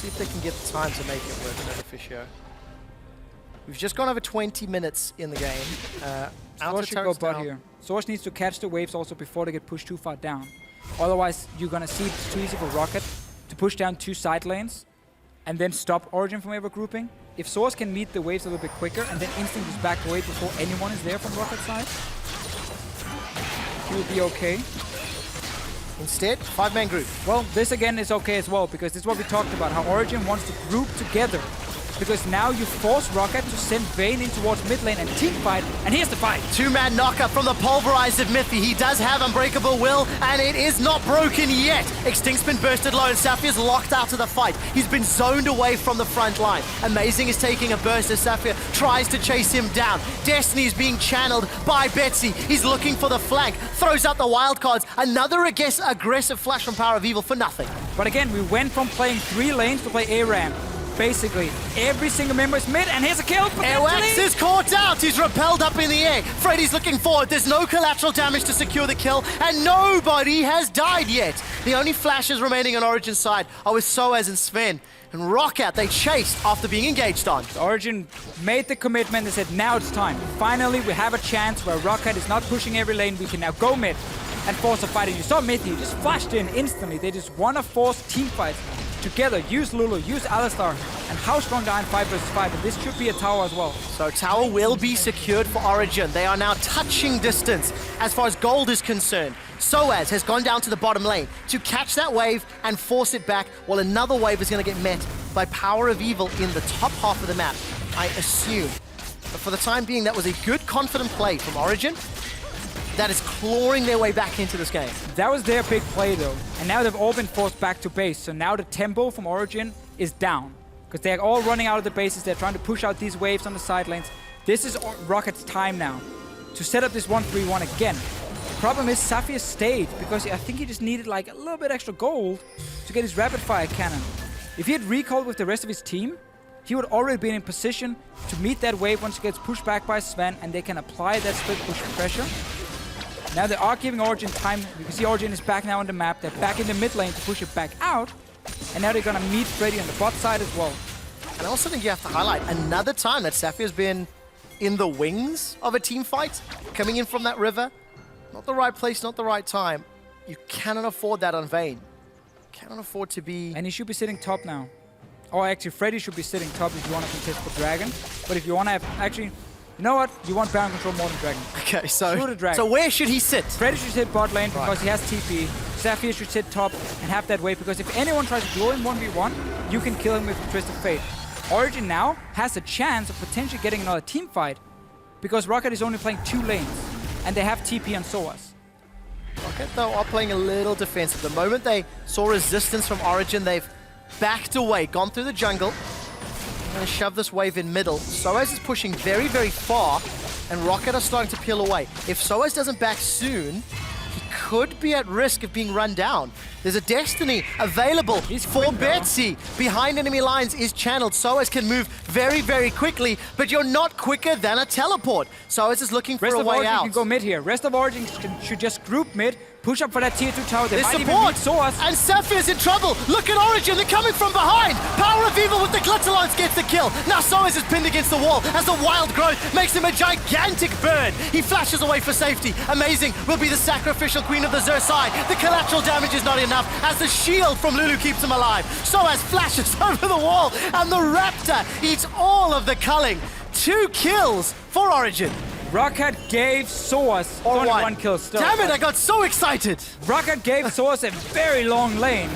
if they can get the time to make it work in Officio. We've just gone over 20 minutes in the game. Source should go butt here. Source needs to catch the waves also before they get pushed too far down. Otherwise, you're gonna see it's too easy for Roccat to push down 2 side lanes and then stop Origen from ever grouping. If Source can meet the waves a little bit quicker and then instantly just back away before anyone is there from Rockat's side, he will be okay. Instead, 5-man group. Well, this again is okay as well, because this is what we talked about, how Origen wants to group together. Because now you force Roccat to send Vayne in towards mid lane and team fight, and here's the fight. 2-man knockup from the pulverized of Mithy. He does have Unbreakable Will, and it is not broken yet. Extinct's been bursted low, and Saphir's locked out of the fight. He's been zoned away from the front line. Amazing is taking a burst as Saphir tries to chase him down. Destiny is being channeled by Betsy. He's looking for the flank, throws out the wild cards. Another aggressive flash from Power of Evil for nothing. But again, we went from playing 3 lanes to play A-Ramp. Basically, every single member is mid, and here's a kill. Airwax is caught out. He's repelled up in the air. Freddy's looking forward. There's no collateral damage to secure the kill, and nobody has died yet. The only flashes remaining on Origen's side are with Soaz and Sven. And Roccat, they chased after being engaged on. Origen made the commitment and said, now it's time. Finally, we have a chance where Roccat is not pushing every lane. We can now go mid and force a fight. And you saw Mithy just flashed in instantly. They just want to force team fights together. Use Lulu, use Alistar, and how strong the Iron 5 versus 5. And this should be a tower as well. So tower will be secured for Origen. They are now touching distance as far as gold is concerned. Soaz has gone down to the bottom lane to catch that wave and force it back, while another wave is going to get met by Power of Evil in the top half of the map, I assume. But for the time being, that was a good, confident play from Origen that is clawing their way back into this game. That was their big play though. And now they've all been forced back to base. So now the tempo from Origen is down. Because they're all running out of the bases. They're trying to push out these waves on the side lanes. This is Rocket's time now to set up this 1-3-1 again. The problem is Saphir stayed because I think he just needed like a little bit extra gold to get his rapid fire cannon. If he had recalled with the rest of his team, he would already be in position to meet that wave once it gets pushed back by Sven, and they can apply that split push pressure. Now they are giving Origen time. You can see Origen is back now on the map. They're back in the mid lane to push it back out. And now they're gonna meet Freddy on the bot side as well. And I also think you have to highlight another time that Saphir's been in the wings of a team fight, coming in from that river. Not the right place, not the right time. You cannot afford that on Vayne. Cannot afford to be... And he should be sitting top now. Or actually, Freddy should be sitting top if you want to contest for Dragon. But if you want to have... Actually, you know what? You want Baron control more than Dragon. Okay, Shoot a Dragon. so where should he sit? Freddy should sit bot lane because he has TP. Saphir should sit top and have that wave, because if anyone tries to duel him 1v1, you can kill him with Twisted Fate. Origen now has a chance of potentially getting another team fight, because Roccat is only playing 2 lanes, and they have TP and Soas. Roccat, though, are playing a little defensive. The moment they saw resistance from Origen, they've backed away, gone through the jungle. I'm going to shove this wave in middle. Soaz is pushing very, very far, and Roccat are starting to peel away. If Soaz doesn't back soon, he could be at risk of being run down. There's a Destiny available for Betsy. Behind enemy lines is channeled. Soaz can move very, very quickly, but you're not quicker than a teleport. Soaz is looking for a way out. Can go mid here. Rest of Origen should just group mid, push up for that tier 2 tower. They There's might support, even beat Soaz. and Saphir's in trouble. Look at Origen, they're coming from behind. Power of Evil with the Glitter Lance gets the kill. Now Soaz is pinned against the wall as the wild growth makes him a gigantic bird. He flashes away for safety. Amazing will be the sacrificial queen of the Xur side. The collateral damage is not enough as the shield from Lulu keeps him alive. Soaz flashes over the wall, and the Raptor eats all of the culling. 2 kills for Origen. Roccat gave Soaz only 1 kill still. Damn it, I got so excited. Roccat gave Soaz a very long lane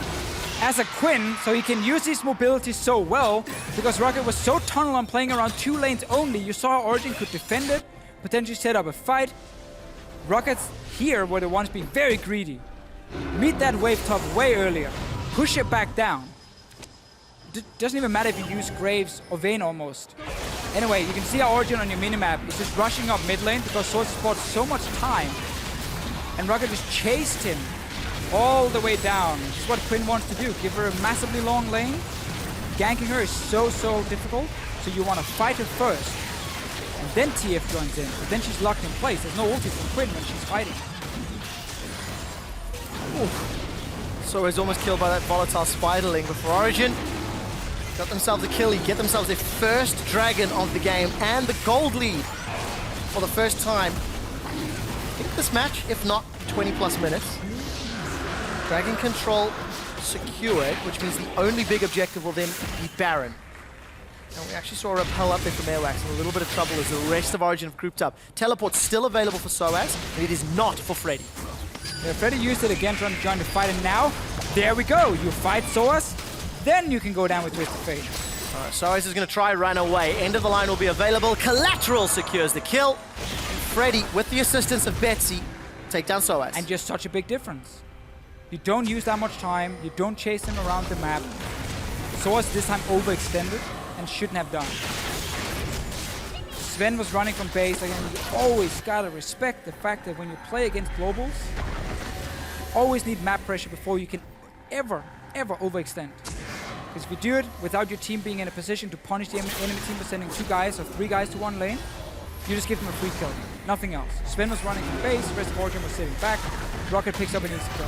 as a Quinn, so he can use his mobility so well, because Roccat was so tunnel on playing around 2 lanes only. You saw Origen could defend it, potentially set up a fight. Rockets here were the ones being very greedy. Meet that wave top way earlier. Push it back down. Doesn't even matter if you use Graves or Vayne almost. Anyway, you can see how Origen on your minimap is just rushing up mid lane because Source bought so much time. And Roccat just chased him all the way down. Which is what Quinn wants to do. Give her a massively long lane. Ganking her is so difficult. So you want to fight her first. And then TF joins in. But then she's locked in place. There's no ulti from Quinn when she's fighting. So he's almost killed by that volatile spiderling, but for Origen, got themselves a kill. Get themselves their first dragon of the game and the gold lead for the first time. I think this match, if not 20 plus minutes. Dragon control secured, which means the only big objective will then be Baron. And we actually saw a repel up there from Airwax in a little bit of trouble as the rest of Origen have grouped up. Teleport's still available for Soaz, and it is not for Freddy. Yeah, Freddy used it again trying to join the fight, and now, there we go. You fight Soaz, then you can go down with Twisted Fate. Alright, Soaz is going to try run away. End of the line will be available. Collateral secures the kill. And Freddy, with the assistance of Betsy, take down Soaz. And just such a big difference. You don't use that much time. You don't chase him around the map. Soaz this time overextended and shouldn't have done. Sven was running from base. Again, you always gotta respect the fact that when you play against globals, you always need map pressure before you can ever overextend. Because if you do it without your team being in a position to punish the enemy team for sending 2 guys or 3 guys to 1 lane, you just give them a free kill. Nothing else. Sven was running from base, the rest of Origen was sitting back. Roccat picks up an easy kill.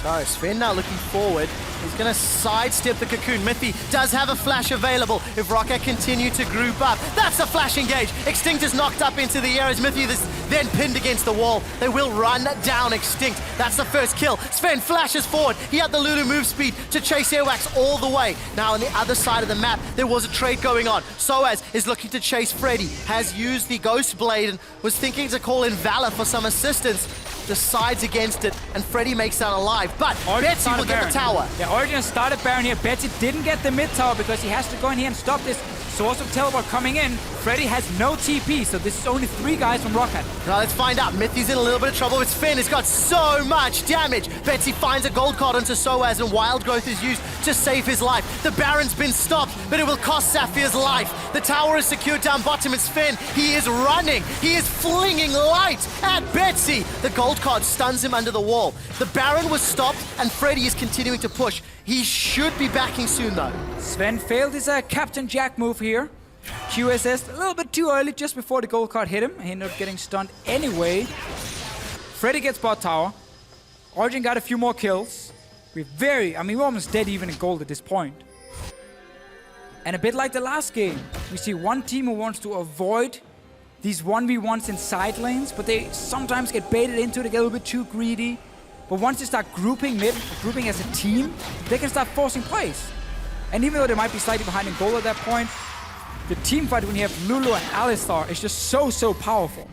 So Sven now looking forward. He's going to sidestep the cocoon. Mithy does have a flash available if Roccat continue to group up. That's a flash engage. Extinct is knocked up into the air as Mithy is then pinned against the wall. They will run down Extinct. That's the first kill. Sven flashes forward. He had the Lulu move speed to chase Airwax all the way. Now on the other side of the map, there was a trade going on. Soaz is looking to chase Freddy. Has used the Ghost Blade and was thinking to call in Valor for some assistance. Decides against it, and Freddy makes that alive. But Betsy will get the tower. Yeah, Origen started Baron here. Betsy didn't get the mid tower because he has to go in here and stop this source of teleport coming in. Freddy has no TP, so this is only 3 guys from Roccat. Now let's find out. Mithy's in a little bit of trouble with Sven. He's got so much damage. Betsy finds a gold card onto Soaz, and Wild Growth is used to save his life. The Baron's been stopped, but it will cost Saphir's life. The tower is secured down bottom. It's Sven. He is running. He is flinging light at Betsy. The gold card stuns him under the wall. The Baron was stopped, and Freddy is continuing to push. He should be backing soon, though. Sven failed his Captain Jack move here. QSS a little bit too early, just before the gold card hit him. He ended up getting stunned anyway. Freddy gets bot tower. Origen got a few more kills. We're almost dead even in gold at this point. And a bit like the last game, we see one team who wants to avoid these 1v1s in side lanes, but they sometimes get baited into it, they get a little bit too greedy. But once they start grouping mid, grouping as a team, they can start forcing plays. And even though they might be slightly behind in goal at that point, the team fight when you have Lulu and Alistar is just so powerful.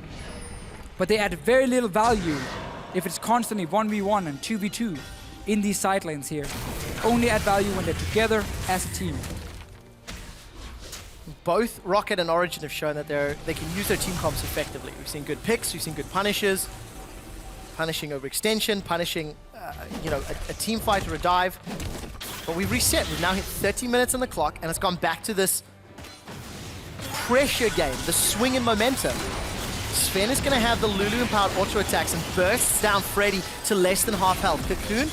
But they add very little value if it's constantly 1v1 and 2v2 in these side lanes here. Only add value when they're together as a team. Both Roccat and Origen have shown that they can use their team comps effectively. We've seen good picks, we've seen good punishes, punishing over extension, punishing a team fight or a dive. But we've reset. We've now hit 30 minutes on the clock, and it's gone back to this pressure game, the swing in momentum. Sven is going to have the Lulu-empowered auto attacks and bursts down Freddy to less than half health. Cocoon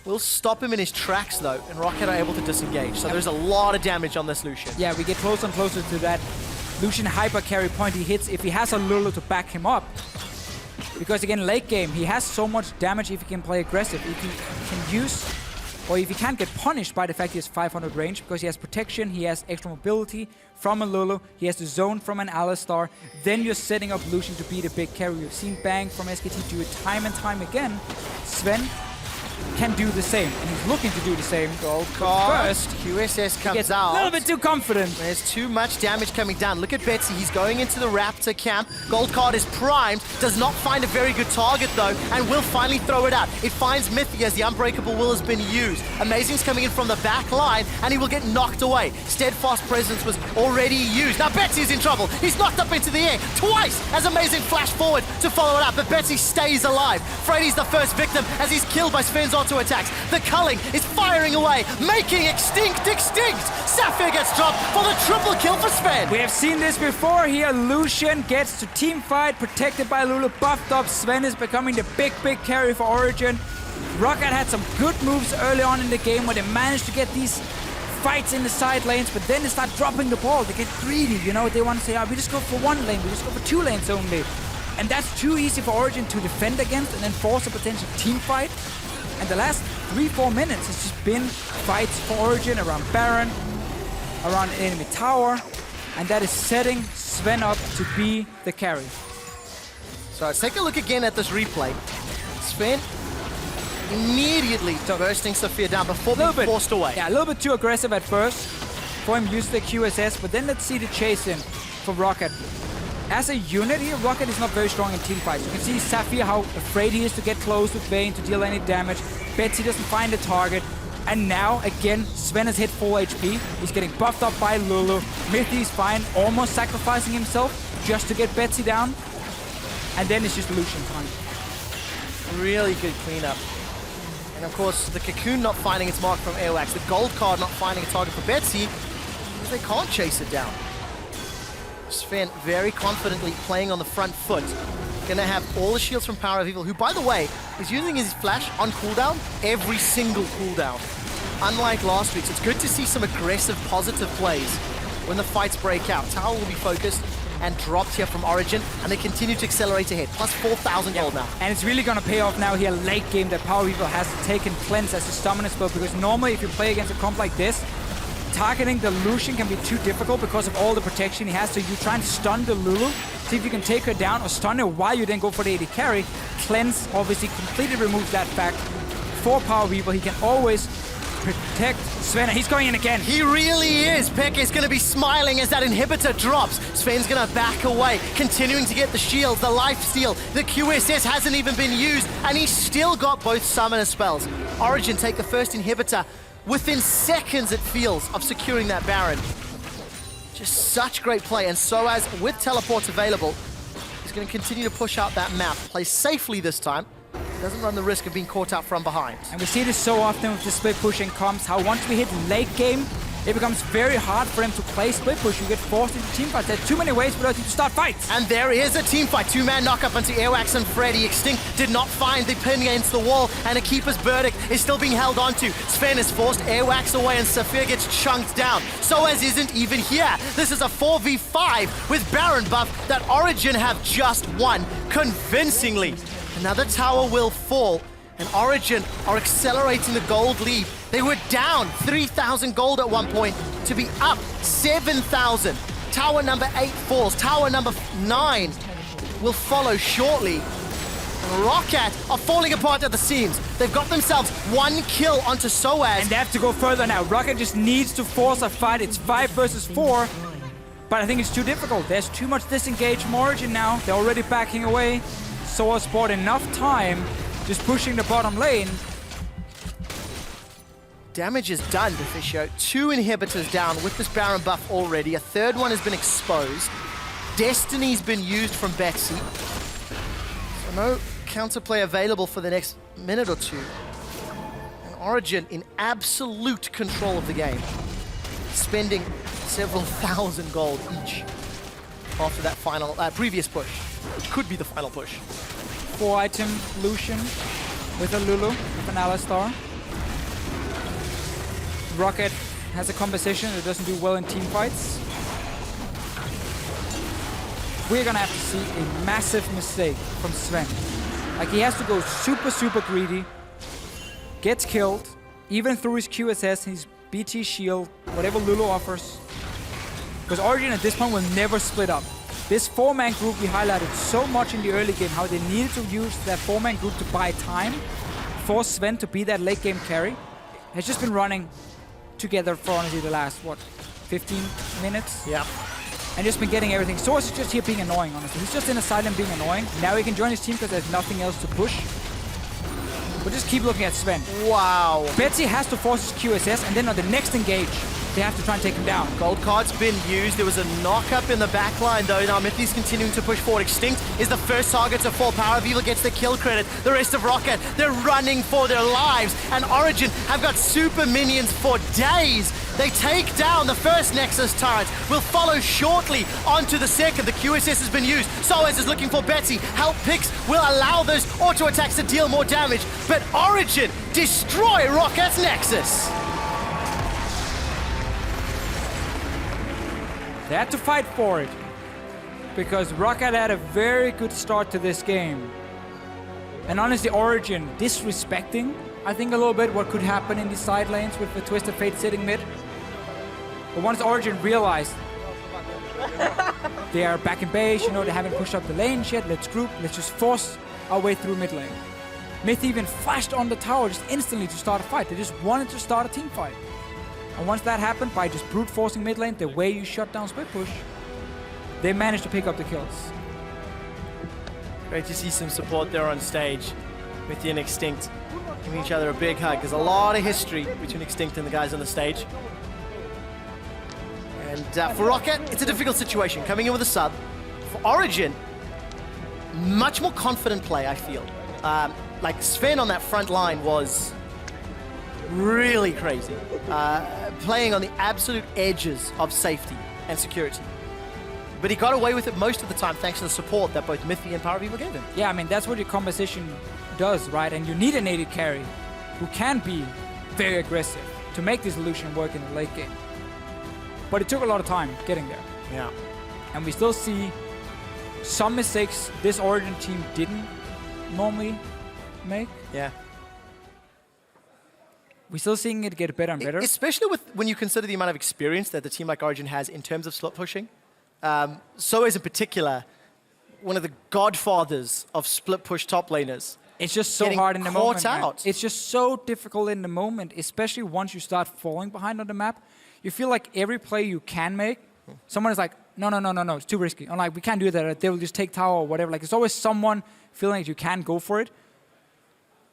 will stop him in his tracks, though, and Roccat are able to disengage. So there's a lot of damage on this Lucian. Yeah, we get closer and closer to that Lucian hyper carry point he hits if he has a Lulu to back him up. Because again, late game, he has so much damage if he can play aggressive. If he can use, or if he can't get punished by the fact he has 500 range, because he has protection, he has extra mobility from a Lulu, he has the zone from an Alistar, then you're setting up Lucian to be the big carry. We've seen Bang from SKT do it time and time again. Sven can do the same, and he's looking to do the same. Gold card. First, QSS comes out. A little bit too confident. There's too much damage coming down. Look at Betsy. He's going into the Raptor camp. Gold card is primed. Does not find a very good target, though, and will finally throw it out. It finds Mithy as the Unbreakable Will has been used. Amazing's coming in from the back line, and he will get knocked away. Steadfast Presence was already used. Now Betsy's in trouble. He's knocked up into the air twice as Amazing flash forward to follow it up, but Betsy stays alive. Freddy's the first victim as he's killed by Sven's auto attacks. The culling is firing away, making extinct. Sapphire gets dropped for the triple kill for Sven. We have seen this before here. Lucian gets to team fight, protected by Lulu, buffed up. Sven is becoming the big carry for Origen. Roccat had some good moves early on in the game where they managed to get these fights in the side lanes, but then they start dropping the ball. They get greedy, you know. They want to say, we just go for one lane, we just go for 2 lanes only. And that's too easy for Origen to defend against and then force a potential team fight. And the last 3-4 minutes has just been fights for Origen around Baron, around enemy tower, and that is setting Sven up to be the carry. So let's take a look again at this replay. Sven immediately bursting Sapphire down before being forced away. Yeah, a little bit too aggressive at first for him use the QSS, but then let's see the chase in for Roccat. As a unit here, Roccat is not very strong in team fights. You can see Sapphire, how afraid he is to get close with Vayne to deal any damage. Betsy doesn't find the target. And now, again, Sven has hit full HP. He's getting buffed up by Lulu. Mithy's fine, almost sacrificing himself just to get Betsy down. And then it's just Lucian time. Really good cleanup. And of course, the Cocoon not finding its mark from AOX. The gold card not finding a target for Betsy, because they can't chase it down. Sven very confidently playing on the front foot. Gonna have all the shields from Power of Evil, who, by the way, is using his flash on cooldown every single cooldown. Unlike last week's, it's good to see some aggressive, positive plays when the fights break out. Tower will be focused and dropped here from Origen, and they continue to accelerate ahead. Plus 4,000 gold now. And it's really gonna pay off now here late game that Power of Evil has taken Cleanse as his dominant spell, because normally if you play against a comp like this, targeting the Lucian can be too difficult because of all the protection he has. So you try and stun the Lulu, see if you can take her down or stun her while you then go for the AD carry. Cleanse obviously completely removes that fact. For Power of Evil, he can always protect Sven. He's going in again. He really is. Peck is going to be smiling as that inhibitor drops. Sven's going to back away, continuing to get the shields, the life steal. The QSS hasn't even been used, and he's still got both summoner spells. Origen take the first inhibitor within seconds, it feels, of securing that Baron. Just such great play, and so as with teleports available, he's going to continue to push out that map. Plays safely this time. Doesn't run the risk of being caught out from behind. And we see this so often with the split pushing comps, how once we hit late game, it becomes very hard for him to play split push. You get forced into team fights. There are too many ways for us to start fights. And there is a team fight. 2-man knockup onto Airwax and Freddy. Extinct did not find the pin against the wall, and a keeper's verdict is still being held onto. Sven is forced Airwax away, and Sapphire gets chunked down. So as isn't even here. This is a 4v5 with Baron buff that Origen have just won convincingly. Another tower will fall, and Origen are accelerating the gold lead. They were down 3,000 gold at one point to be up 7,000. Tower number 8 falls. Tower number 9 will follow shortly. Roccat are falling apart at the seams. They've got themselves 1 kill onto Soaz. And they have to go further now. Roccat just needs to force a fight. It's 5 versus 4. But I think it's too difficult. There's too much disengage from Origen now. They're already backing away. Soaz bought enough time just pushing the bottom lane. Damage is done, Deficio. 2 inhibitors down with this Baron buff already. A third one has been exposed. Destiny's been used from Betsy. So no counterplay available for the next minute or two. And Origen in absolute control of the game. Spending several thousand gold each after that final, previous push, which could be the final push. 4-item Lucian with a Lulu, with an Alistar. Roccat has a composition that doesn't do well in team fights. We're gonna have to see a massive mistake from Sven. Like, he has to go super, super greedy, gets killed, even through his QSS, his BT shield, whatever Lulu offers. Because Origen at this point will never split up. This 4-man group we highlighted so much in the early game, how they needed to use that 4-man group to buy time for Sven to be that late game carry, has just been running together for honestly the last, what, 15 minutes? Yeah. And just been getting everything. Soaz is just here being annoying, honestly. He's just in a silent being annoying. Now he can join his team because there's nothing else to push. But just keep looking at Sven. Wow. Betsy has to force his QSS, and then on the next engage, they have to try and take him down. Gold card's been used. There was a knock-up in the backline, though. Now Mithy's continuing to push forward. Extinct is the first target to fall. Power of Evil gets the kill credit. The rest of Roccat, they're running for their lives. And Origen have got super minions for days. They take down the first Nexus turret. Will follow shortly onto the second. The QSS has been used. Soaz is looking for Betsy. Help picks will allow those auto attacks to deal more damage. But Origen destroy Rockat's Nexus. They had to fight for it, because Roccat had a very good start to this game. And honestly, Origen disrespecting, I think, a little bit what could happen in the side lanes with the Twisted Fate sitting mid. But once Origen realized they are back in base, you know, they haven't pushed up the lane yet, let's group, let's just force our way through mid lane. Myth even flashed on the tower just instantly to start a fight. They just wanted to start a team fight. And once that happened, by just brute forcing mid lane, the way you shut down split push, they managed to pick up the kills. Great to see some support there on stage. Mithy and Extinct giving each other a big hug. There's a lot of history between Extinct and the guys on the stage. And for Roccat, it's a difficult situation coming in with a sub. For Origen, much more confident play, I feel. Like Sven on that front line was really crazy. Playing on the absolute edges of safety and security. But he got away with it most of the time thanks to the support that both Mithy and Power of Evil gave him. Yeah, I mean, that's what your composition does, right? And you need an AD carry who can be very aggressive to make this illusion work in the late game. But it took a lot of time getting there. Yeah. And we still see some mistakes this Origen team didn't normally make. Yeah. We're still seeing it get better and better. Especially when you consider the amount of experience that the team like Origen has in terms of split pushing. Soaz in particular, one of the godfathers of split push top laners. It's just so hard in the moment. Caught out. It's just so difficult in the moment, especially once you start falling behind on the map. You feel like every play you can make, someone is like, no, it's too risky. I'm like, we can't do that. They will just take tower or whatever. Like, there's always someone feeling like you can't go for it.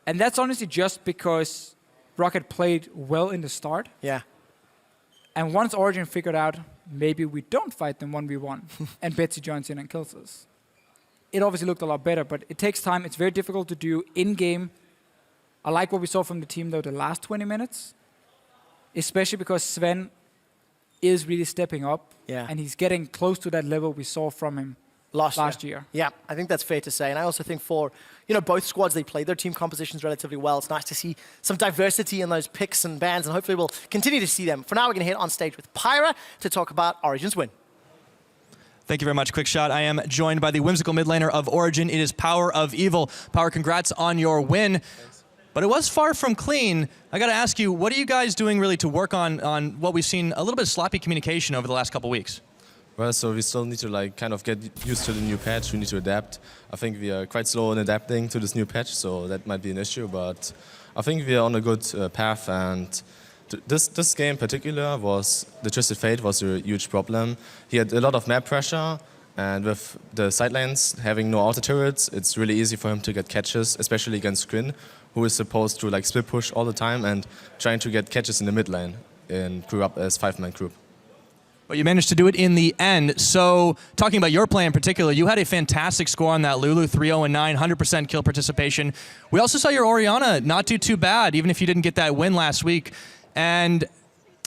And that's honestly just because Roccat played well in the start. Yeah. And once Origen figured out, maybe we don't fight them 1v1, and Betsy joins in and kills us. It obviously looked a lot better, but it takes time. It's very difficult to do in-game. I like what we saw from the team, though, the last 20 minutes, especially because Sven is really stepping up, and he's getting close to that level we saw from him last year. Yeah, I think that's fair to say. And I also think for, both squads, they played their team compositions relatively well. It's nice to see some diversity in those picks and bans, and hopefully we'll continue to see them. For now, we're going to head on stage with Pyra to talk about Origen's win. Thank you very much, Quickshot. I am joined by the whimsical mid laner of Origen. It is Power of Evil. Power, congrats on your win. but it was far from clean. I got to ask you, what are you guys doing really to work on what we've seen a little bit of sloppy communication over the last couple weeks? Well, so we still need to like kind of get used to the new patch. We need to adapt. I think we are quite slow in adapting to this new patch, so that might be an issue. But I think we are on a good path. And this game in particular was the Twisted Fate was a huge problem. He had a lot of map pressure, and with the sidelines having no auto turrets, it's really easy for him to get catches, especially against Quinn, who is supposed to like split push all the time and trying to get catches in the mid lane and grew up as 5-man group. But you managed to do it in the end. So talking about your play in particular, you had a fantastic score on that Lulu, 3-0-9, 100% kill participation. We also saw your Oriana not do too bad, even if you didn't get that win last week. And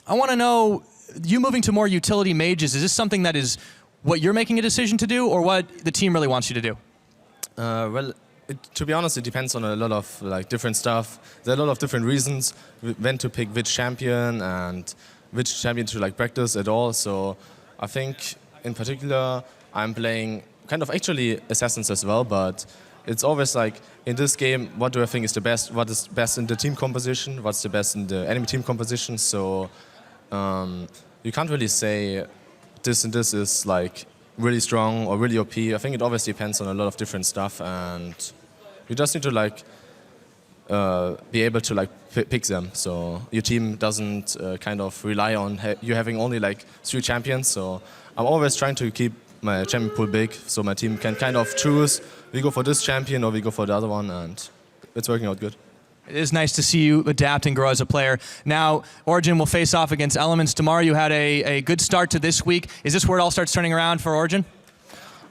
I want to know, you moving to more utility mages, is this something that is what you're making a decision to do or what the team really wants you to do? Well, to be honest, it depends on a lot of like different stuff. There are a lot of different reasons when to pick which champion and which champion to like practice at all. So I think in particular I'm playing kind of actually assassins as well, but it's always like in this game, what do I think is the best? What is best in the team composition? What's the best in the enemy team composition? So you can't really say this and this is like really strong or really OP. I think it always depends on a lot of different stuff, and you just need to like be able to like pick them. So your team doesn't kind of rely on you having only like 3 champions. So I'm always trying to keep my champion pool big, so my team can kind of choose. We go for this champion or we go for the other one, and it's working out good. It is nice to see you adapt and grow as a player. Now, Origen will face off against Elements tomorrow. You had a good start to this week. Is this where it all starts turning around for Origen?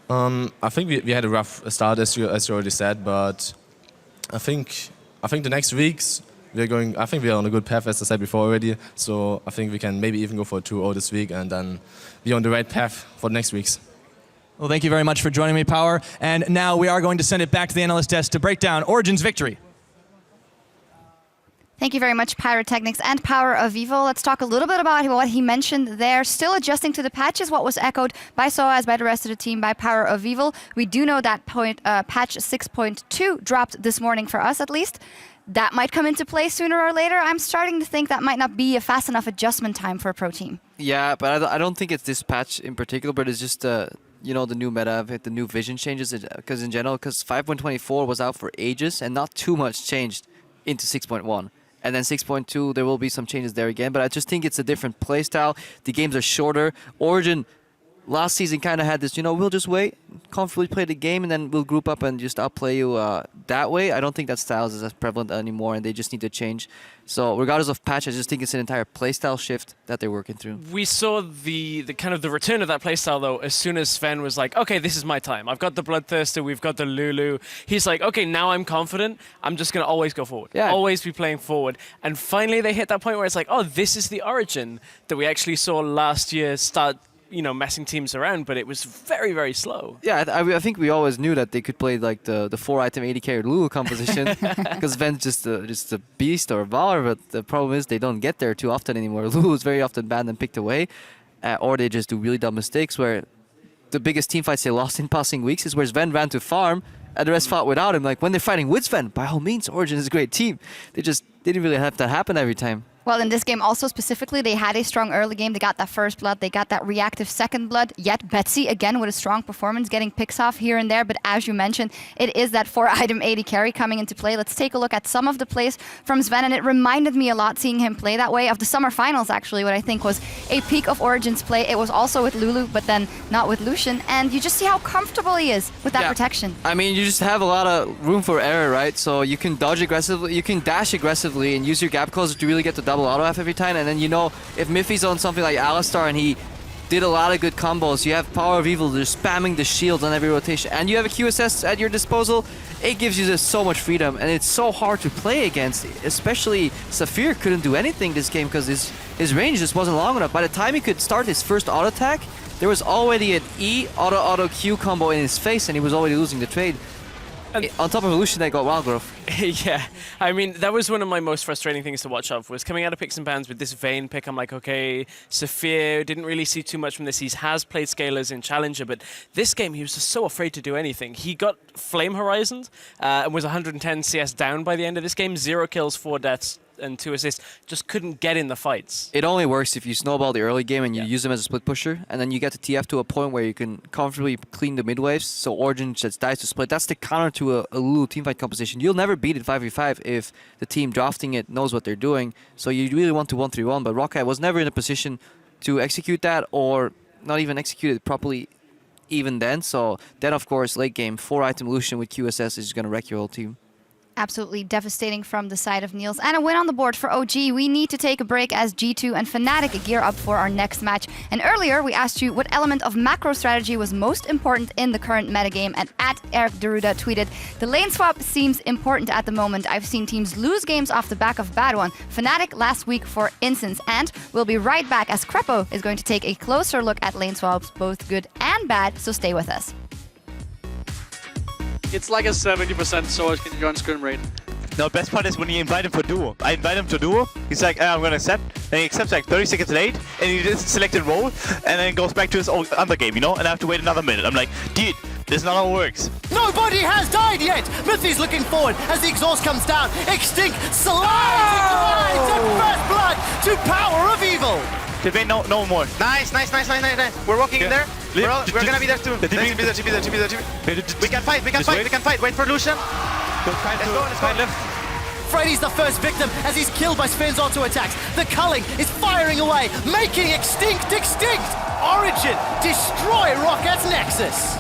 I think we had a rough start, as you already said, but I think the next weeks we're going. I think we are on a good path, as I said before already. So I think we can maybe even go for a 2-0 this week, and then be on the right path for the next weeks. Well, thank you very much for joining me, Power. And now we are going to send it back to the analyst desk to break down Origen's victory. Thank you very much, Pyrotechnics and Power of Evil. Let's talk a little bit about what he mentioned there. Still adjusting to the patches, what was echoed by Soaz, by the rest of the team, by Power of Evil. We do know that patch 6.2 dropped this morning for us, at least. That might come into play sooner or later. I'm starting to think that might not be a fast enough adjustment time for a pro team. Yeah, but I don't think it's this patch in particular, but it's just you know, the new meta of it, the new vision changes. Because in general, because 5.24 was out for ages and not too much changed into 6.1. And then 6.2, there will be some changes there again. But I just think it's a different playstyle. The games are shorter. Origen last season kind of had this, you know, we'll just wait, comfortably play the game, and then we'll group up and just outplay you that way. I don't think that style is as prevalent anymore, and they just need to change. So regardless of patch, I just think it's an entire playstyle shift that they're working through. We saw the kind of the return of that playstyle, though, as soon as Sven was like, okay, this is my time. I've got the Bloodthirster, we've got the Lulu. He's like, okay, now I'm confident. I'm just going to always go forward. Yeah. Always be playing forward. And finally they hit that point where it's like, oh, this is the Origen that we actually saw last year start, you know, messing teams around, but it was very, very slow. Yeah, I think we always knew that they could play like the 4-item 80 carry Lulu composition because Sven's just a beast or a baller, but the problem is they don't get there too often anymore. Lulu is very often banned and picked away, or they just do really dumb mistakes where the biggest team fights they lost in passing weeks is where Sven ran to farm and the rest fought without him. Like when they're fighting with Sven, by all means, Origen is a great team. They didn't really have that happen every time. Well, in this game also specifically, they had a strong early game. They got that first blood. They got that reactive second blood. Yet Betsy, again, with a strong performance, getting picks off here and there. But as you mentioned, it is that 4-item 80 carry coming into play. Let's take a look at some of the plays from Sven. And it reminded me a lot seeing him play that way of the summer finals, actually, what I think was a peak of Origen's play. It was also with Lulu, but then not with Lucian. And you just see how comfortable he is with that protection. I mean, you just have a lot of room for error, right? So you can dodge aggressively, you can dash aggressively and use your gap closer to really get the double auto F every time. And then, you know, if Miffy's on something like Alistar and he did a lot of good combos, you have Power of Evil just spamming the shields on every rotation, and you have a QSS at your disposal, it gives you just so much freedom, and it's so hard to play against. Especially Saphir couldn't do anything this game because his range just wasn't long enough. By the time he could start his first auto attack, there was already an E auto Q combo in his face, and he was already losing the trade. On top of Evolution, they got Wild Growth. Yeah, I mean, that was one of my most frustrating things to watch of, was coming out of Picks and Pans with this Vayne pick. I'm like, okay, Saphir, didn't really see too much from this. He has played Scalers in Challenger, but this game he was just so afraid to do anything. He got Flame Horizoned and was 110 CS down by the end of this game. 0 kills, 4 deaths, and 2 assists. Just couldn't get in the fights. It only works if you snowball the early game and you use them as a split pusher, and then you get the TF to a point where you can comfortably clean the mid waves, so Origen just dies to split. That's the counter to a Lulu teamfight composition. You'll never beat it 5v5 if the team drafting it knows what they're doing, so you really want to 1-3-1, but Roccat was never in a position to execute that, or not even execute it properly even then. So then, of course, late game, 4-item Lucian with QSS is going to wreck your whole team. Absolutely devastating from the side of Niels. And a win on the board for OG. We need to take a break as G2 and Fnatic gear up for our next match. And earlier, we asked you what element of macro strategy was most important in the current metagame. And Eric Deruda tweeted, the lane swap seems important at the moment. I've seen teams lose games off the back of bad one. Fnatic last week, for instance. And we'll be right back as Crepo is going to take a closer look at lane swaps, both good and bad. So stay with us. It's like a 70% sword can join scrim rate. No, best part is when you invite him for duo. I invite him to duo. He's like, I'm gonna accept. And he accepts like 30 seconds late, and he just selected role, and then goes back to his old other game, you know? And I have to wait another minute. I'm like, dude, this is not how it works. Nobody has died yet! Mythy's looking forward as the exhaust comes down. Extinct slides and first blood to Power of Evil! Debate no more. Nice. We're walking in there. We're gonna be there too. Let's be there. We can fight. Wait for Lucian. Let's go. Freddy's the first victim as he's killed by Spin's auto attacks. The culling is firing away, making extinct. Origen destroy Rockat's Nexus.